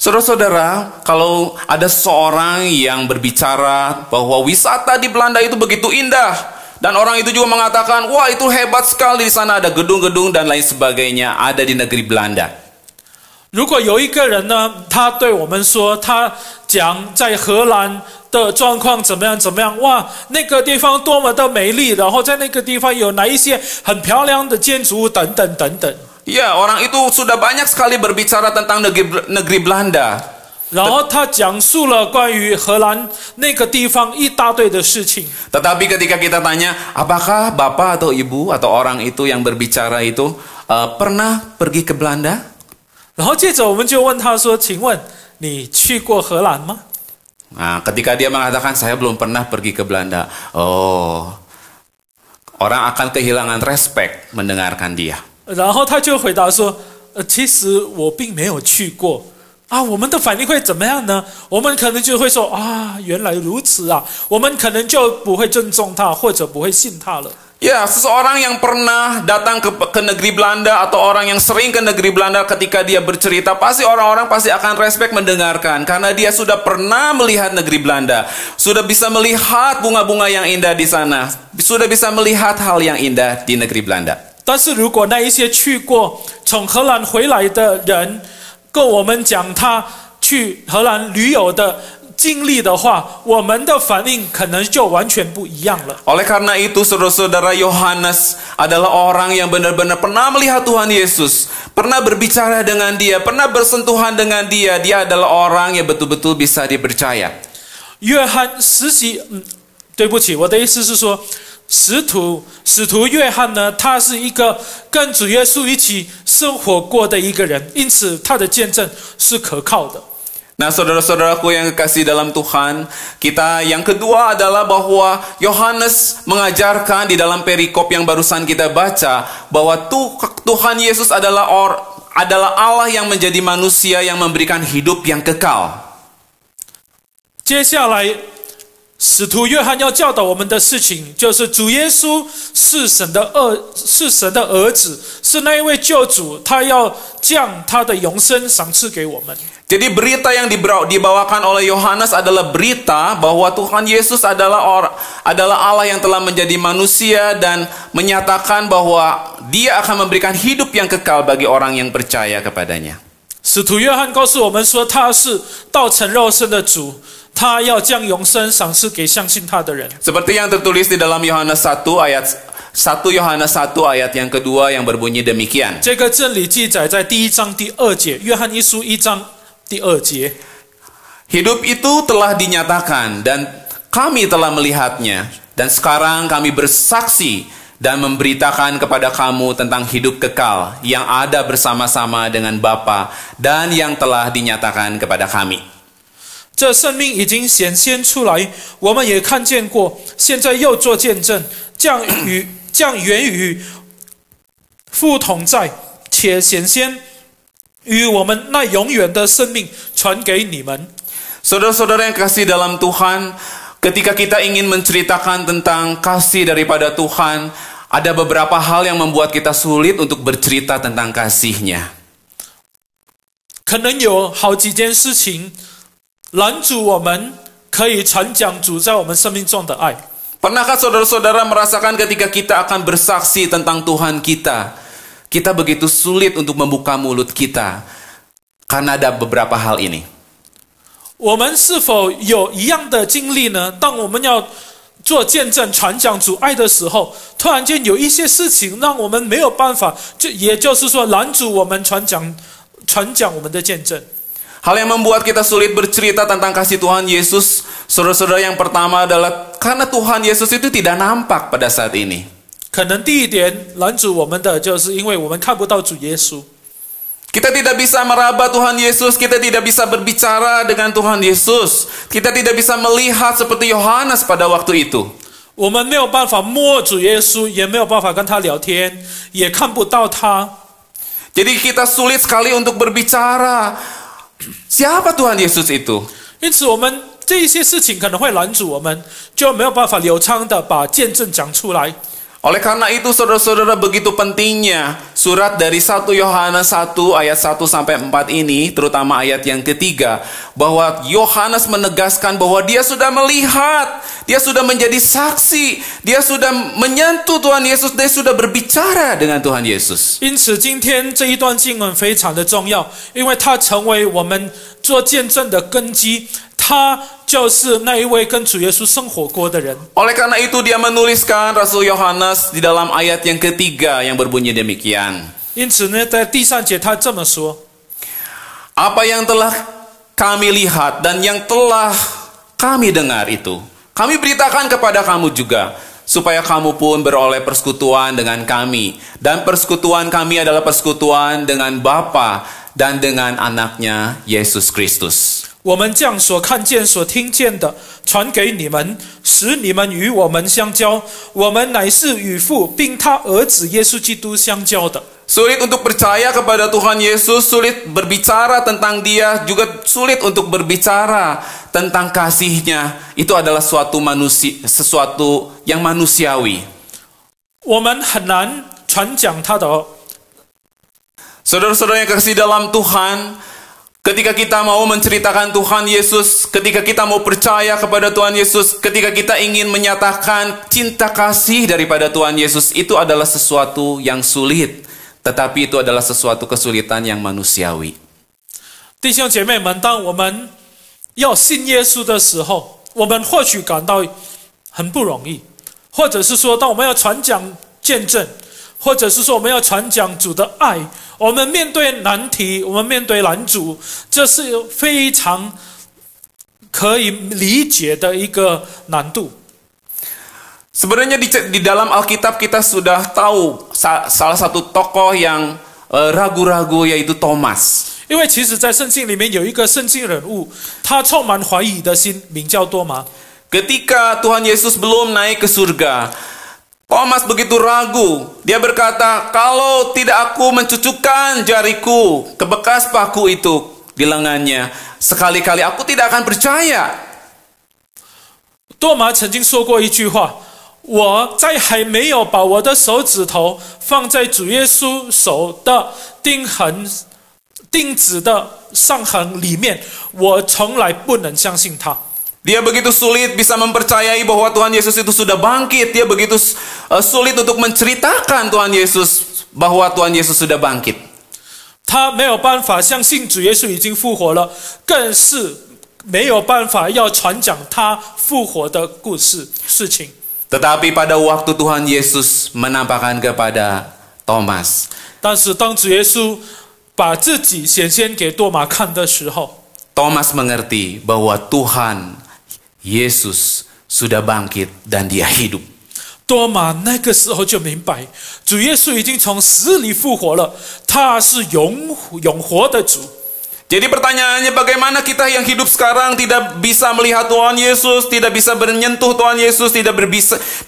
Saudara-saudara, kalau ada seorang yang berbicara bahwa wisata di Belanda itu begitu indah, dan orang itu juga mengatakan, wah itu hebat sekali, di sana ada gedung-gedung dan lain sebagainya, ada di negeri Belanda. 如果有一个人呢，他对我们说，他讲在荷兰的状况怎么样怎么样，哇，那个地方多么的美丽，然后在那个地方有哪一些很漂亮的建筑物等等等等。 Ya, orang itu sudah banyak sekali berbicara tentang negeri Belanda. 然后他讲述了关于荷兰那个地方一大堆的事情。 Tetapi ketika kita tanya, apakah bapak atau ibu atau orang itu yang berbicara itu pernah pergi ke Belanda? 然后接着我们就问他说：“请问你去过荷兰吗？” Nah, ketika dia mengatakan saya belum pernah pergi ke Belanda, oh, orang akan kehilangan respect mendengarkan dia. 然后他就回答说：“其实我并没有去过。” 啊，我们的反应会怎么样呢？我们可能就会说：“啊，原来如此啊！”我们可能就不会尊重他，或者不会信他了。 Ya, seseorang yang pernah datang ke negeri Belanda atau orang yang sering ke negeri Belanda, ketika dia bercerita, pasti orang-orang pasti akan respect mendengarkan karena dia sudah pernah melihat negeri Belanda, sudah bisa melihat bunga-bunga yang indah di sana, sudah bisa melihat hal yang indah di negeri Belanda. 但是如果那一些去过从荷兰回来的人跟我们讲他去荷兰旅游的 经历的话，我们的反应可能就完全不一样了。 Oleh karena itu, saudara-saudara, Yohanes adalah orang yang benar-benar pernah melihat Tuhan Yesus, pernah berbicara dengan dia, pernah bersentuhan dengan dia. Dia adalah orang yang betul-betul bisa dipercaya. 约翰实习，对不起，我的意思是说，使徒约翰呢，他是一个跟主耶稣一起生活过的一个人，因此他的见证是可靠的。 Nah, saudara-saudaraku yang kekasih dalam Tuhan, kita yang kedua adalah bahwa Yohanes mengajarkan di dalam perikop yang barusan kita baca bahwa Tuhan Yesus adalah Allah yang menjadi manusia yang memberikan hidup yang kekal. 接下来，使徒约翰要教导我们的事情，就是主耶稣是神的儿子，是那一位救主，他要将他的永生赏赐给我们。 Jadi berita yang dibawakan oleh Yohanes adalah berita bahwa Tuhan Yesus adalah Allah yang telah menjadi manusia dan menyatakan bahwa Dia akan memberikan hidup yang kekal bagi orang yang percaya kepadanya. 使徒约翰告诉我们说，他是道成肉身的主，他要将永生赏赐给相信他的人。 Seperti yang tertulis di dalam Yohanes 1 ayat 1 Yohanes 1 ayat yang kedua yang berbunyi demikian. 这个真理记载在第1章第2节，约翰一书1章第2节。 Hidup itu telah dinyatakan dan kami telah melihatnya, dan sekarang kami bersaksi dan memberitakan kepada kamu tentang hidup kekal yang ada bersama-sama dengan Bapa dan yang telah dinyatakan kepada kami. 这生命已经显现出来，我们也看见过，现在又做见证，将源于父同在，且显现与我们那永远的生命传给你们。 Saudara-saudara yang kasih dalam Tuhan, ketika kita ingin menceritakan tentang kasih daripada Tuhan, ada beberapa hal yang membuat kita sulit untuk bercerita tentang kasih-Nya. 可能有好几件事情拦阻我们可以传讲主在我们生命中的爱。 Pernahkah saudara-saudara merasakan ketika kita akan bersaksi tentang Tuhan kita, kita begitu sulit untuk membuka mulut kita karena ada beberapa hal ini. 我们是否有一样的经历呢？当我们要做见证、传讲主爱的时候，突然间有一些事情让我们没有办法，也就是说拦阻我们传讲我们的见证。 Hal yang membuat kita sulit bercerita tentang kasih Tuhan Yesus, saudara-saudara, yang pertama adalah karena Tuhan Yesus itu tidak nampak pada saat ini. 可能第一点拦阻我们的，就是因为我们看不到主耶稣。 Kita tidak bisa meraba Tuhan Yesus, kita tidak bisa berbicara dengan Tuhan Yesus, kita tidak bisa melihat seperti Yohanes pada waktu itu. 我们没有办法摸主耶稣，也没有办法跟他聊天，也看不到他。 Jadi kita sulit sekali untuk berbicara. Siapa Tuhan Yesus itu? 因此，我们这一些事情可能会拦阻我们，就没有办法流畅的把见证讲出来。 Oleh karena itu, saudara-saudara, begitu pentingnya surat dari 1 Yohanes 1 ayat 1 sampai 4 ini, terutama ayat yang ketiga, bahwa Yohanes menegaskan bahwa dia sudah melihat, dia sudah menjadi saksi, dia sudah menyentuh Tuhan Yesus, dia sudah berbicara dengan Tuhan Yesus. 因此，今天这一段经文非常的重要，因为它成为我们做见证的根基。他就是那一位跟主耶稣生活过的人。 Oleh karena itu dia menuliskan Rasul Yohanes di dalam ayat yang ketiga yang berbunyi demikian. 因此呢，在第3节他这么说： Apa yang telah kami lihat dan yang telah kami dengar itu, kami beritakan kepada kamu juga, supaya kamu pun beroleh persekutuan dengan kami. Dan persekutuan kami adalah persekutuan dengan Bapa dan dengan anaknya Yesus Kristus. 我们将所看见、所听见的传给你们，使你们与我们相交。我们乃是与父并他儿子耶稣基督相交的。 Sulit untuk percaya kepada Tuhan Yesus, sulit berbicara tentang Dia, juga sulit untuk berbicara tentang kasih-Nya. Itu adalah sesuatu yang manusiawi. 我们很难传讲他的。 Saudara-saudara yang kasih dalam Tuhan, ketika kita mau menceritakan Tuhan Yesus, ketika kita mau percaya kepada Tuhan Yesus, ketika kita ingin menyatakan cinta kasih daripada Tuhan Yesus, itu adalah sesuatu yang sulit. Tetapi itu adalah sesuatu kesulitan yang manusiawi. 弟兄姐妹们，当我们要信耶稣的时候，我们或许感到很不容易，或者是说，当我们要传讲见证，或者是说我们要传讲主的爱，我们面对难题，我们面对难主，这是非常可以理解的一个难度。 Sebenarnya di dalam Alkitab kita sudah tahu salah satu tokoh yang ragu-ragu, yaitu Thomas. 因为其实在圣经里面有一个圣经人物，他充满怀疑的心，名叫多马。 Ketika Tuhan Yesus belum naik ke surga, Thomas begitu ragu. Dia berkata, kalau tidak aku mencucukkan jariku ke bekas paku itu di lengannya, sekali-kali aku tidak akan percaya. 多马曾经说过一句话：我在还没有把我的手指头放在主耶稣手的钉子的伤痕里面，我从来不能相信他。 Dia begitu sulit bisa mempercayai bahwa Tuhan Yesus itu sudah bangkit. Dia begitu sulit untuk menceritakan Tuhan Yesus bahwa Tuhan Yesus sudah bangkit. 他没有办法相信主耶稣已经复活了，更是没有办法要传讲他复活的事情。 Tetapi pada waktu Tuhan Yesus menampakkan kepada Thomas, 但是当主耶稣把自己显现给多马看的时候， Thomas mengerti bahwa Tuhan Yesus sudah bangkit dan dia hidup. 多马那个时候就明白，主耶稣已经从死里复活了，他是永活的主。 Jadi pertanyaannya, bagaimana kita yang hidup sekarang tidak bisa melihat Tuhan Yesus, tidak bisa menyentuh Tuhan Yesus, tidak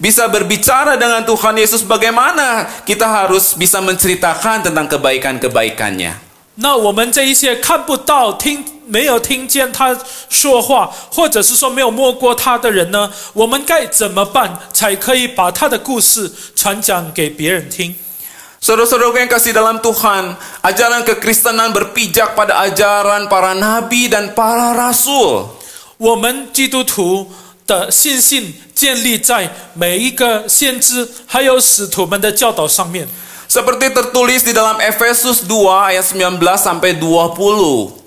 bisa berbicara dengan Tuhan Yesus, bagaimana kita harus bisa menceritakan tentang kebaikan-kebaikannya? 那我们这一些看不到、没有听见他说话，或者是说没有摸过他的人呢？我们该怎么办才可以把他的故事传讲给别人听？ Saudara-saudara yang kasih dalam Tuhan, ajaran kekristenan berpijak pada ajaran para nabi dan para rasul. 我们基督徒的信心建立在每一个先知还有使徒们的教导上面。 Seperti tertulis di dalam Efesus 2 ayat 19 sampai 20.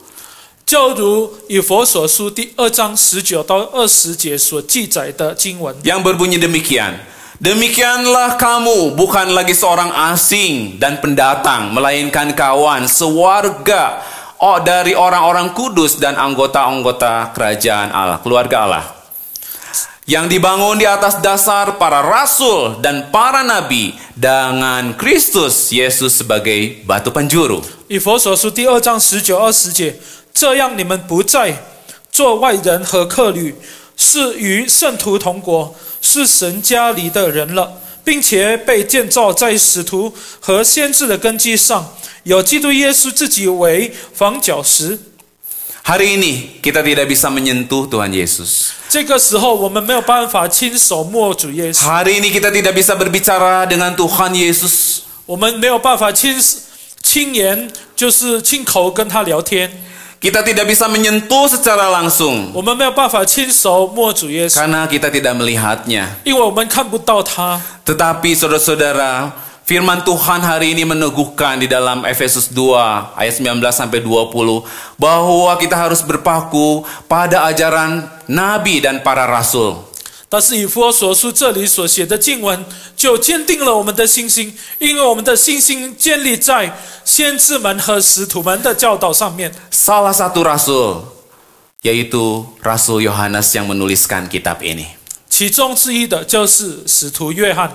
就如以弗所书第2章19到20节所记载的经文， Yang berbunyi demikian. Demikianlah kamu, bukan lagi seorang asing dan pendatang, melainkan kawan, sewarga dari orang-orang kudus dan anggota-anggota kerajaan Allah, keluarga Allah. Yang dibangun di atas dasar para rasul dan para nabi dengan Kristus Yesus sebagai batu penjuru. 以弗所书第2章19、20节，这样你们不再做外人和客旅，是与圣徒同国，是神家里的人了，并且被建造在使徒和先知的根基上，有基督耶稣自己为房角石。 Hari ini kita tidak bisa menyentuh Tuhan Yesus. 这个时候，我们没有办法亲手摸主耶稣。 Hari ini kita tidak bisa berbicara dengan Tuhan Yesus. 我们没有办法亲言，就是亲口跟他聊天。 Kita tidak bisa menyentuh secara langsung 我们没有办法亲手摸主耶稣， karena kita tidak melihatnya. 因为我们看不到他。 Tetapi saudara-saudara, firman Tuhan hari ini meneguhkan di dalam Efesus 2 ayat 19 sampai 20 bahwa kita harus berpaku pada ajaran nabi dan para rasul. 但是以弗所书这里所写的经文，就坚定了我们的信心，因为我们的信心建立在先知们和使徒们的教导上面。 Salah satu rasul, yaitu Rasul Yohanes yang menuliskan kitab ini. 其中之一的就是使徒约翰。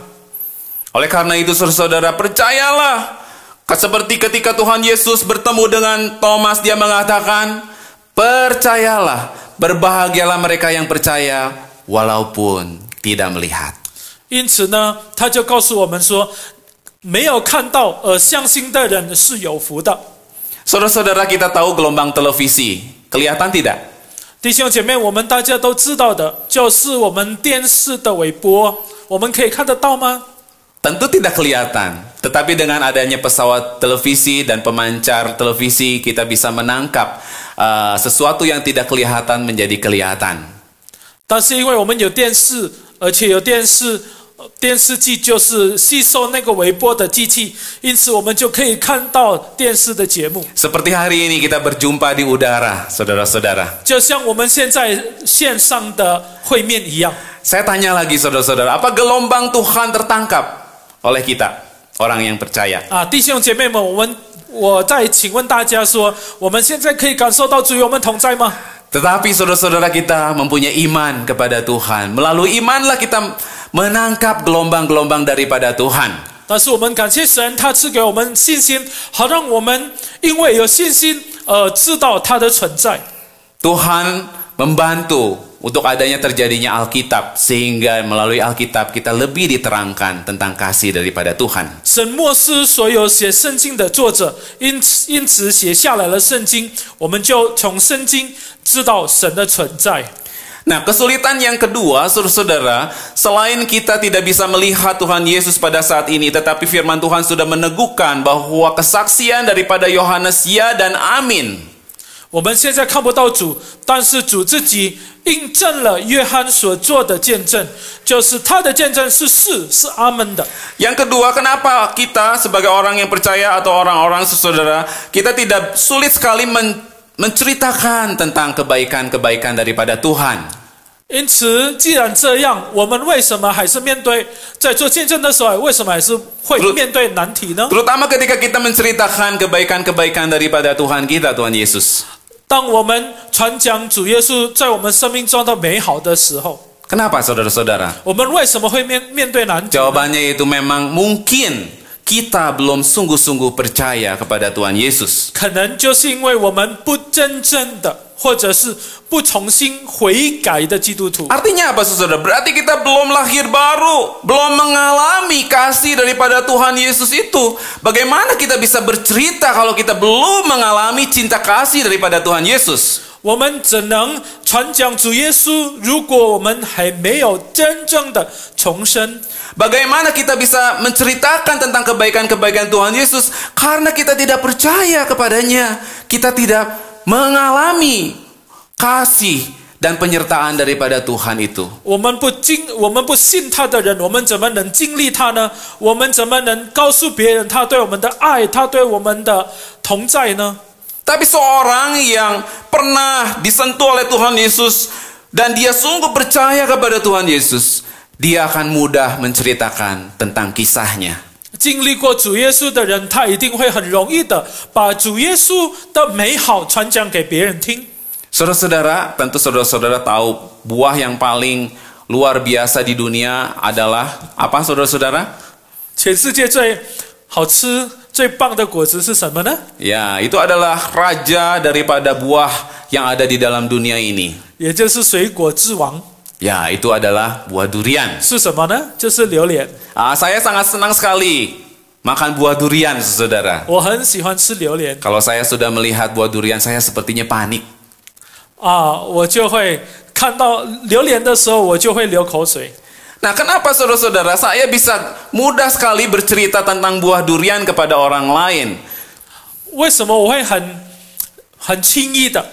Oleh karena itu saudara-saudara, percayalah. Seperti ketika Tuhan Yesus bertemu dengan Thomas, dia mengatakan, percayalah, berbahagialah mereka yang percaya walaupun tidak melihat. 因此呢，他就告诉我们说，没有看到而相信的人是有福的。 Saudara-saudara, kita tahu gelombang televisi, kelihatan tidak? 弟兄姐妹，我们大家都知道的，就是我们电视的微波，我们可以看得到吗？ Tentu tidak kelihatan, tetapi dengan adanya pesawat televisi dan pemancar televisi, kita bisa menangkap sesuatu yang tidak kelihatan menjadi kelihatan. 但是因为我们有电视，而且有电视机就是吸收那个微波的机器，因此我们就可以看到电视的节目。 Seperti hari ini kita berjumpa di udara, saudara-saudara. 就像我们现在线上的会面一样。 Saya tanya lagi saudara-saudara, apa gelombang Tuhan tertangkap oleh kita, orang yang percaya? 弟兄姐妹们，我再请问大家说，我们现在可以感受到主与我们同在吗？ Tetapi saudara-saudara kita mempunyai iman kepada Tuhan. Melalui imanlah kita menangkap gelombang-gelombang daripada Tuhan. 但是我们感谢神，他赐给我们信心，好让我们因为有信心知道他的存在。 Tuhan membantu untuk adanya terjadinya Alkitab, sehingga melalui Alkitab kita lebih diterangkan tentang kasih daripada Tuhan. 神漠视所有写圣经的作者，因此写下来了圣经，我们就从圣经知道神的存在。 Nah, kesulitan yang kedua, saudara-saudara, selain kita tidak bisa melihat Tuhan Yesus pada saat ini, tetapi firman Tuhan sudah meneguhkan bahwa kesaksian daripada Yohanes ya dan amin. 我们现在看不到主，但是主自己印证了约翰所做的见证，就是他的见证是是阿门的。 Yang kedua, kenapa kita sebagai orang yang percaya atau orang-orang saudara, kita tidak sulit sekali menceritakan tentang kebaikan-kebaikan daripada Tuhan. 因此，既然这样，我们为什么还是面对在做见证的时候，为什么还是会面对难题呢？ Terutama ketika kita menceritakan kebaikan-kebaikan daripada Tuhan kita, Tuhan Yesus. 当我们传讲主耶稣在我们生命中的美好的时候， Kenapa saudara-saudara? 我们为什么会面对难题？ Jawabannya itu memang mungkin kita belum sungguh-sungguh percaya kepada Tuhan Yesus. 可能就是因为我们不真正的，或者是不重新悔改的基督徒。 Artinya apa saudara? Berarti kita belum lahir baru, belum mengalami kasih daripada Tuhan Yesus itu. Bagaimana kita bisa bercerita kalau kita belum mengalami cinta kasih daripada Tuhan Yesus? 我们怎能传讲主耶稣？如果我们还没有真正的重生， Bagaimana kita bisa menceritakan tentang kebaikan-kebaikan Tuhan Yesus karena kita tidak percaya kepadanya, kita tidak mengalami kasih dan penyertaan daripada Tuhan itu. 我们不信他的人，我们怎么能经历他呢？我们怎么能告诉别人他对我们的爱，他对我们的同在呢？ Tapi seorang yang pernah disentuh oleh Tuhan Yesus dan dia sungguh percaya kepada Tuhan Yesus, dia akan mudah menceritakan tentang kisahnya. 经历过主耶稣的人，他一定会很容易的把主耶稣的美好传讲给别人听。 Saudara-saudara, tentu saudara-saudara tahu buah yang paling luar biasa di dunia adalah apa, saudara-saudara? 全世界最好吃、最棒的果子是什么呢？ Ya, itu adalah raja daripada buah yang ada di dalam dunia ini. 也就是水果之王。 Ya, itu adalah buah durian. 是什么呢？就是榴莲。 Saya sangat senang sekali makan buah durian, saudara. 我很喜欢吃榴莲 Kalau saya sudah melihat buah durian, saya sepertinya panik. 我就会看到榴莲的时候，我就会流口水。Nah, kenapa saudara-saudara saya bisa mudah sekali bercerita tentang buah durian kepada orang lain? 为什么我会很轻易的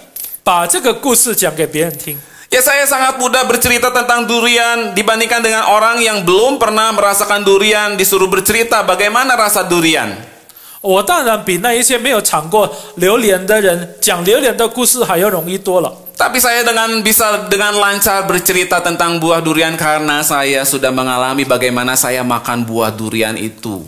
把这个故事讲给别人听？ Ya, saya sangat mudah bercerita tentang durian dibandingkan dengan orang yang belum pernah merasakan durian disuruh bercerita bagaimana rasa durian. 我当然比那一些没有尝过榴莲的人讲榴莲的故事还要容易多了。 Tapi saya bisa dengan lancar bercerita tentang buah durian karena saya sudah mengalami bagaimana saya makan buah durian itu.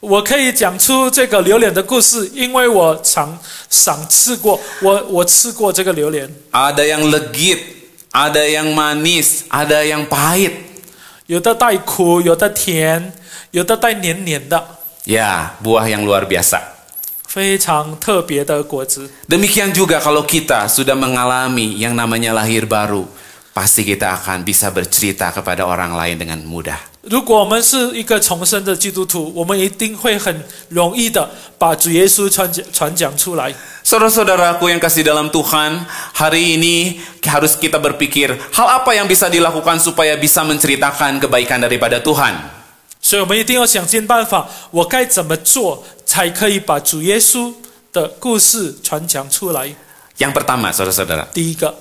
我可以讲出这个榴莲的故事，因为我吃过，我吃过这个榴莲。 Ada yang legit, ada yang manis, ada yang pahit. 有的带苦，有的甜，有的带黏黏的， Ya, buah yang luar biasa. 非常特别的果子。 Demikian juga kalau kita sudah mengalami yang namanya lahir baru, pasti kita akan bisa bercerita kepada orang lain dengan mudah. 如果我们是一个重生的基督徒，我们一定会很容易的把主耶稣传讲出来。 Saudara-saudaraku yang kasih dalam Tuhan, hari ini harus kita berpikir hal apa yang bisa dilakukan supaya bisa menceritakan kebaikan daripada Tuhan. 所以我们一定要想尽办法，我该怎么做才可以把主耶稣的故事传讲出来？ Yang pertama, saudara-saudara, 第一个，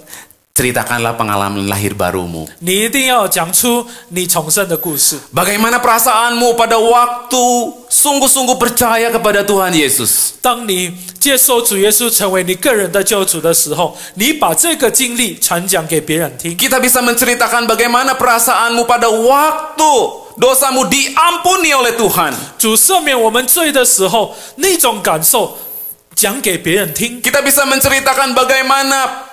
ceritakanlah pengalaman lahir barumu. 你一定要讲出你重生的故事。 Bagaimana perasaanmu pada waktu sungguh-sungguh percaya kepada Tuhan Yesus? 当你接受主耶稣成为你个人的救主的时候，你把这个经历传讲给别人听。 Kita bisa menceritakan bagaimana perasaanmu pada waktu dosamu diampuni oleh Tuhan. 主赦免我们罪的时候，那种感受讲给别人听。 Kita bisa menceritakan bagaimana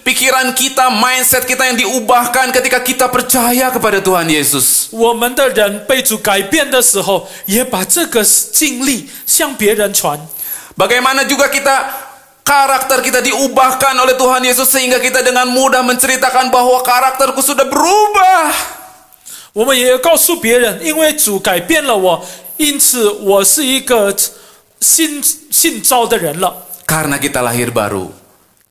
pikiran kita, mindset kita yang diubahkan ketika kita percaya kepada Tuhan Yesus. 我们的人被主改变的时候，也把这个经历向别人传。 Bagaimana juga karakter kita diubahkan oleh Tuhan Yesus sehingga kita dengan mudah menceritakan bahwa karakterku sudah berubah. 我们也要告诉别人，因为主改变了我，因此我是一个信召的人了。 Karena kita lahir baru,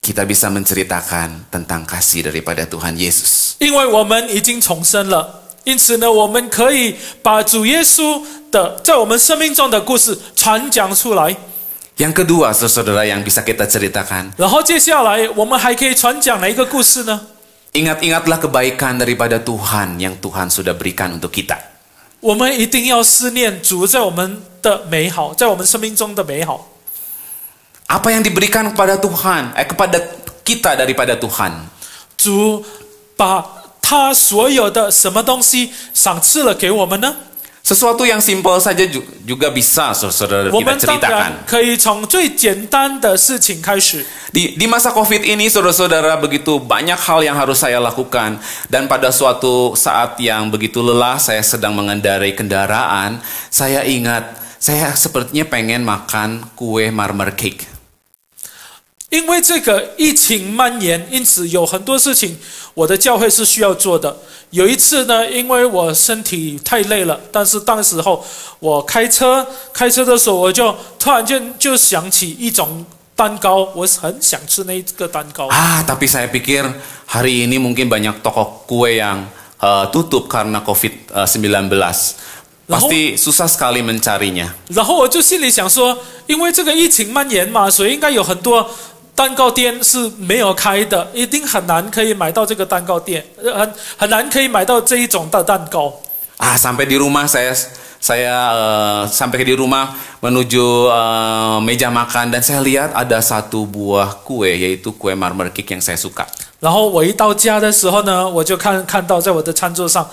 kita bisa menceritakan tentang kasih daripada Tuhan Yesus. 因为我们已经重生了，因此呢，我们可以把主耶稣的在我们生命中的故事传讲出来。 Yang kedua, saudara yang bisa kita ceritakan, 然后接下来我们还可以传讲哪一个故事呢？ ingat-ingatlah kebaikan daripada Tuhan yang Tuhan sudah berikan untuk kita. 我们一定要思念主在我们的美好，在我们生命中的美好。 Apa yang diberikan kepada Tuhan, kepada kita daripada Tuhan. 主把他所有的什么东西赏赐了给我们呢？ Sesuatu yang simpel saja juga bisa saudara 我 kita 们当 ceritakan. 然可以从最简单的事情开始。 Di masa COVID ini saudara-saudara begitu banyak hal yang harus saya lakukan. Dan pada suatu saat yang begitu lelah saya sedang mengendarai kendaraan. Saya ingat saya sepertinya pengen makan kue marmer cake. 因为这个疫情蔓延，因此有很多事情我的教会是需要做的。有一次呢，因为我身体太累了，但是当时候我开车的时候，我就突然间就想起一种蛋糕，我很想吃那个蛋糕。 Tapi saya pikir hari ini mungkin banyak toko kue yang tutup karena COVID-19. Pasti susah sekali mencarinya. 然后我就心里想说，因为这个疫情蔓延嘛，所以应该有很多蛋糕店是没有开的，一定很难可以买到这个蛋糕店，很难可以买到这一种的蛋糕。 Sampai di rumah saya sampai di rumah menuju meja makan dan saya lihat ada satu buah kue yaitu kue marmer cake yang saya suka. 然后我一到家的时候呢，我就看到在我的餐桌上，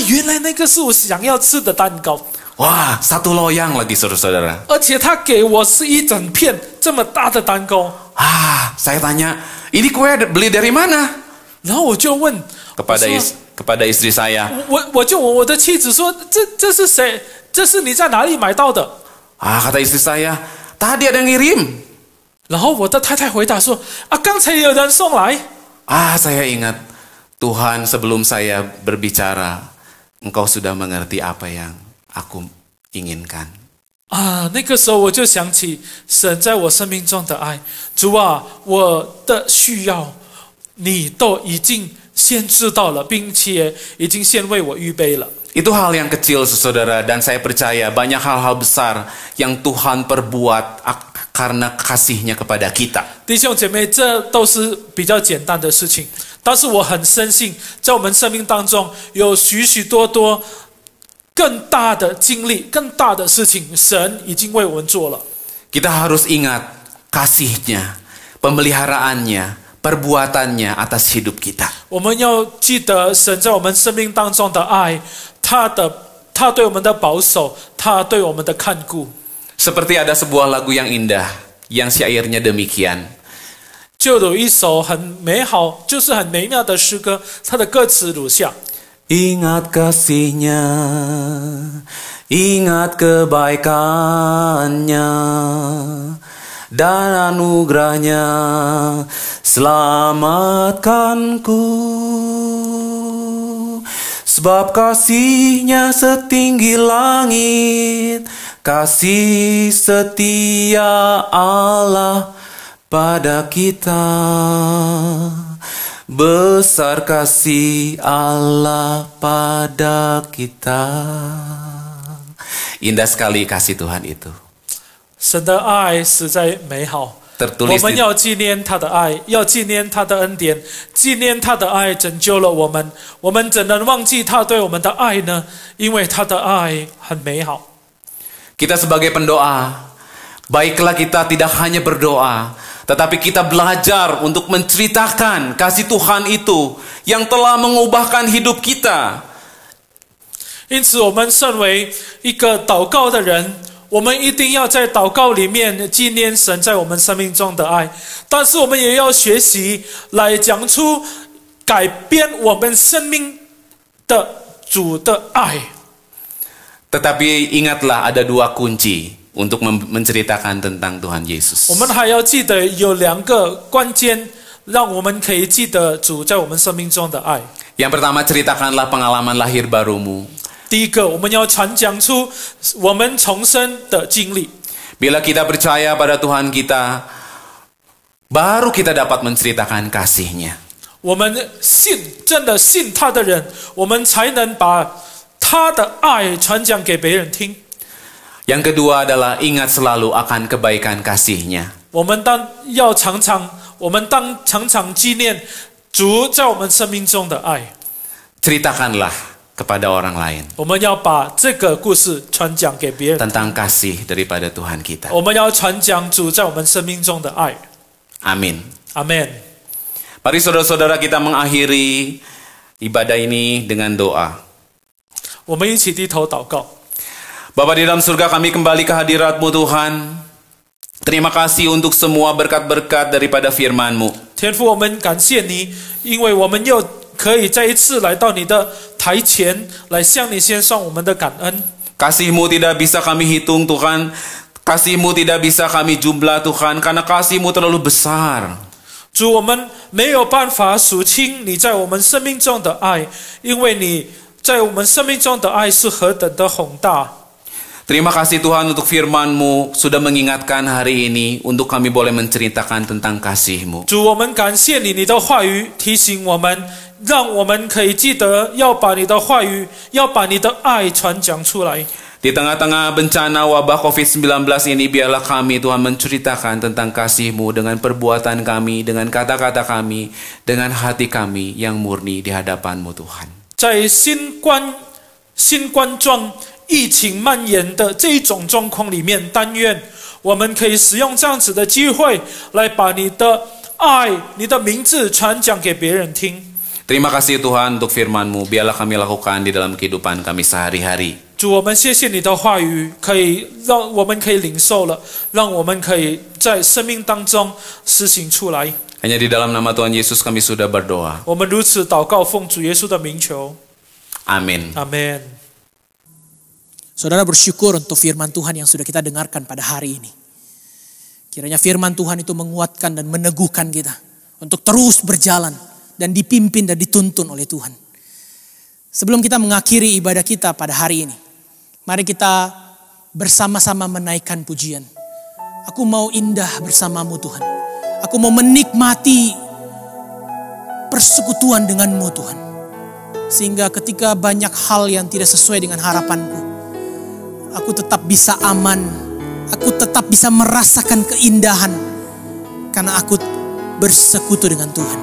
原来那个是我想要吃的蛋糕。 Wah, satu loyang lagi saudara-saudara. 而且他给我是一整片这么大的蛋糕。 Saya tanya, ini kue beli dari mana? 然后我就问 kepada istri saya. 我就问我的妻子说，这是谁？这是你在哪里买到的？ Kata istri saya, tadi ada yang ngirim. 然后我的太太回答说，刚才有人送来。 Saya ingat Tuhan sebelum saya berbicara, Engkau sudah mengerti apa yang aku inginkan. 那个时候我就想起神在我生命中的爱，主啊，我的需要你都已经先知道了，并且已经先为我预备了。 Itu hal yang kecil, saudara, dan saya percaya banyak hal-hal besar yang Tuhan perbuat karena kasih-Nya kepada kita. 弟兄姐妹，这都是比较简单的事情，但是我很深信，在我们生命当中有许许多多更大的经历、更大的事情，神已经为我们做了。 Kita harus ingat kasih-Nya, pemeliharaannya, perbuatannya atas hidup kita. 我们要记得神在我们生命当中的爱，他对我们的保守，他对我们的看顾。 Seperti ada sebuah lagu yang indah, yang syairnya demikian. 就有一首很美好，就是很美妙的诗歌，它的歌词如下。 Ingat kasih-Nya, ingat kebaikan-Nya, dan anugerah-Nya selamatkanku. Sebab kasih-Nya setinggi langit, kasih setia Allah pada kita. Besar kasih Allah pada kita. Indah sekali kasih Tuhan itu. 神的爱实在美好， Tertulis 我们要纪念他的爱，要纪念他的恩典，纪念他的爱拯救了我们。我们怎能忘记他对我们的爱呢？因为他的爱很美好。 Kita sebagai pendoa, baiklah kita tidak hanya berdoa, tetapi kita belajar untuk menceritakan kasih Tuhan itu yang telah mengubahkan hidup kita. 因此，我们身为一个祷告的人，我们一定要在祷告里面纪念神在我们生命中的爱，但是我们也要学习来讲出改变我们生命的主的爱。 Tetapi ingatlah ada dua kunci untuk menceritakan tentang Tuhan Yesus. 我们还要记得有两个关键，让我们可以记得主在我们生命中的爱。 Yang pertama, ceritakanlah pengalaman lahir barumu. 第一个，我们要传讲出我们重生的经历。 Bila kita percaya pada Tuhan kita, baru kita dapat menceritakan kasih-Nya. 我们信，真的信他的人，我们才能把他的爱传讲给别人听。 Yang kedua adalah ingat selalu akan kebaikan kasih-Nya. 我们要常常纪念主在我们生命中的爱。 Ceritakanlah kepada orang lain 我们要把这个故事传讲给别人。 tentang kasih daripada Tuhan kita. 我们要传讲主在我们生命中的爱。 Amin. 阿门。 Mari saudara-saudara kita mengakhiri ibadah ini dengan doa. 我们一起低头祷告。 Bapa di dalam surga, kami kembali ke hadirat-Mu Tuhan. Terima kasih untuk semua berkat-berkat daripada firman-Mu. 天父，我们感谢你，因为我们又可以再一次来到你的台前，来向你献上我们的感恩。 Kasih-Mu tidak bisa kami hitung Tuhan. Kasih-Mu tidak bisa kami jumlah Tuhan, karena kasih-Mu terlalu besar. 主，我们没有办法数清你在我们生命中的爱，因为你在我们生命中的爱是何等的宏大。 Terima kasih Tuhan untuk firman-Mu sudah mengingatkan hari ini untuk kami boleh menceritakan tentang kasih-Mu. 主，我们感谢你，你的话语提醒我们，让我们可以记得要把你的话语，要把你的爱传讲出来。 Di tengah-tengah bencana wabah COVID-19 ini, biarlah kami Tuhan menceritakan tentang kasih-Mu dengan perbuatan kami, dengan kata-kata kami, dengan hati kami yang murni di hadapan-Mu Tuhan. 在新冠状疫情蔓延的这一种状况里面，但愿我们可以使用这样子的机会，来把你的爱、你的名字传讲给别人听。 Terima kasih Tuhan untuk firman-Mu, biarlah kami lakukan di dalam kehidupan kami sehari-hari. 主，我们谢谢你的话语，可以让我们可以领受了，让我们可以在生命当中施行出来。 Hanya di dalam nama Tuhan Yesus kami sudah berdoa. 我们如此祷告，奉主耶稣的名求， Amin. 阿门。 Saudara bersyukur untuk firman Tuhan yang sudah kita dengarkan pada hari ini. Kiranya firman Tuhan itu menguatkan dan meneguhkan kita untuk terus berjalan dan dipimpin dan dituntun oleh Tuhan. Sebelum kita mengakhiri ibadah kita pada hari ini, mari kita bersama-sama menaikkan pujian. Aku mau indah bersamamu Tuhan. Aku mau menikmati persekutuan denganmu Tuhan. Sehingga ketika banyak hal yang tidak sesuai dengan harapanku, aku tetap bisa aman, aku tetap bisa merasakan keindahan karena aku bersekutu dengan Tuhan.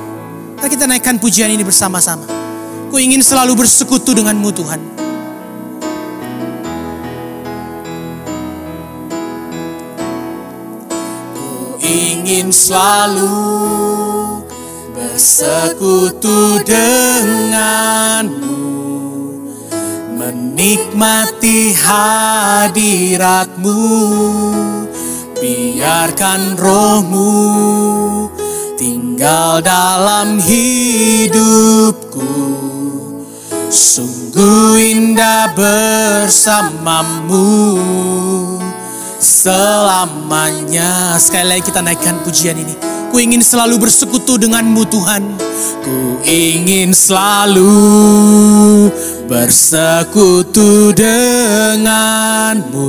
Mari kita naikkan pujian ini bersama-sama. Ku ingin selalu bersekutu denganmu Tuhan. Ku ingin selalu bersekutu denganmu, menikmati hadiratmu. Biarkan rohmu tinggal dalam hidupku. Sungguh indah bersamamu selamanya. Sekali lagi kita naikkan pujian ini. Ku ingin selalu bersekutu denganmu Tuhan. Ku ingin selalu bersekutu denganmu,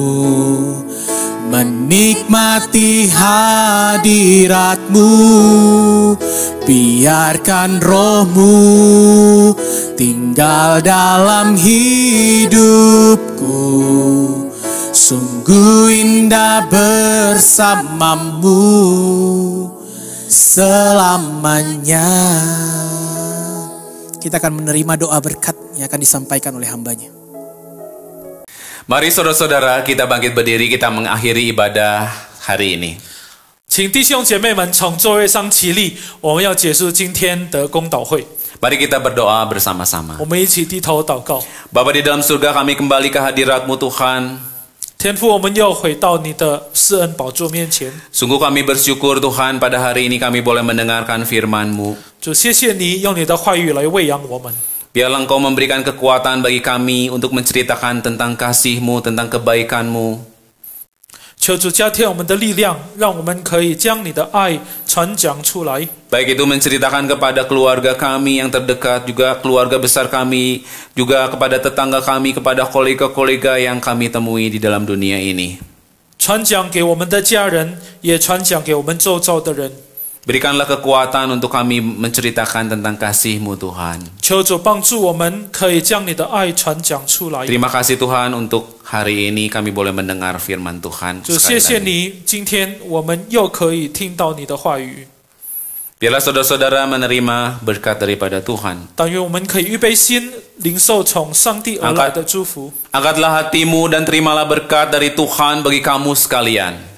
menikmati hadiratmu. Biarkan rohmu tinggal dalam hidupku. Sungguh indah bersamamu selamanya. Kita akan menerima doa berkat yang akan disampaikan oleh hambanya. Mari saudara-saudara kita bangkit berdiri, kita mengakhiri ibadah hari ini. 请弟兄姐妹们从座位上起立，我们要结束今天的公祷会。 Mari kita berdoa bersama-sama. 我们一起低头祷告。 Bapa di dalam surga, kami kembali ke hadirat-Mu Tuhan. 天父，我们又回到你的施恩宝座面前。 Sungguh kami bersyukur Tuhan, pada hari ini kami boleh mendengarkan firman-Mu. 主，谢谢你用你的话语来喂养我们。 Biarlah Engkau memberikan kekuatan bagi kami untuk menceritakan tentang kasih-Mu, tentang kebaikan-Mu. 求主加添我们的力量，让我们可以将你的爱传讲出来。 Baik itu menceritakan kepada keluarga kami yang terdekat, juga keluarga besar kami, juga kepada tetangga kami, kepada kolega-kolega yang kami temui di dalam dunia ini. 传讲给我们的家人，也传讲给我们周遭的人。 Berikanlah kekuatan untuk kami menceritakan tentang kasih-Mu Tuhan. 求主帮助我们，可以将你的爱传讲出来。 Terima kasih Tuhan untuk hari ini kami boleh mendengar firman Tuhan 主， sekali 谢谢 lagi. 你，今天我们又可以听到你的话语。 Biarlah saudara-saudara menerima berkat daripada Tuhan. 但愿我们可以预备心，领受从上帝而来的祝福。 Angkatlah hatimu dan terimalah berkat dari Tuhan bagi kamu sekalian.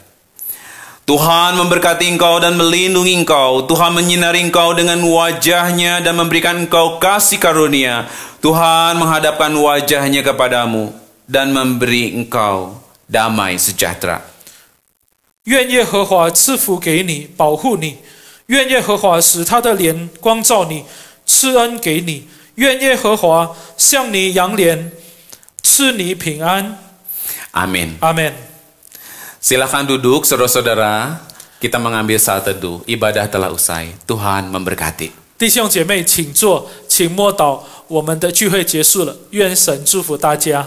Tuhan memberkati engkau dan melindungi engkau. Tuhan menyinari engkau dengan wajah-Nya dan memberikan engkau kasih karunia. Tuhan menghadapkan wajah-Nya kepadamu dan memberi engkau damai sejahtera. 愿耶和华赐福给你，保护你；愿耶和华使他的脸光照你，赐恩给你；愿耶和华向你扬脸，赐你平安。 Amin. 阿门。 Silakan duduk saudara-saudara. Kita mengambil saat teduh. Ibadah telah usai. Tuhan memberkati. 弟兄姐妹，请坐，请默祷。我们的聚会结束了，愿神祝福大家。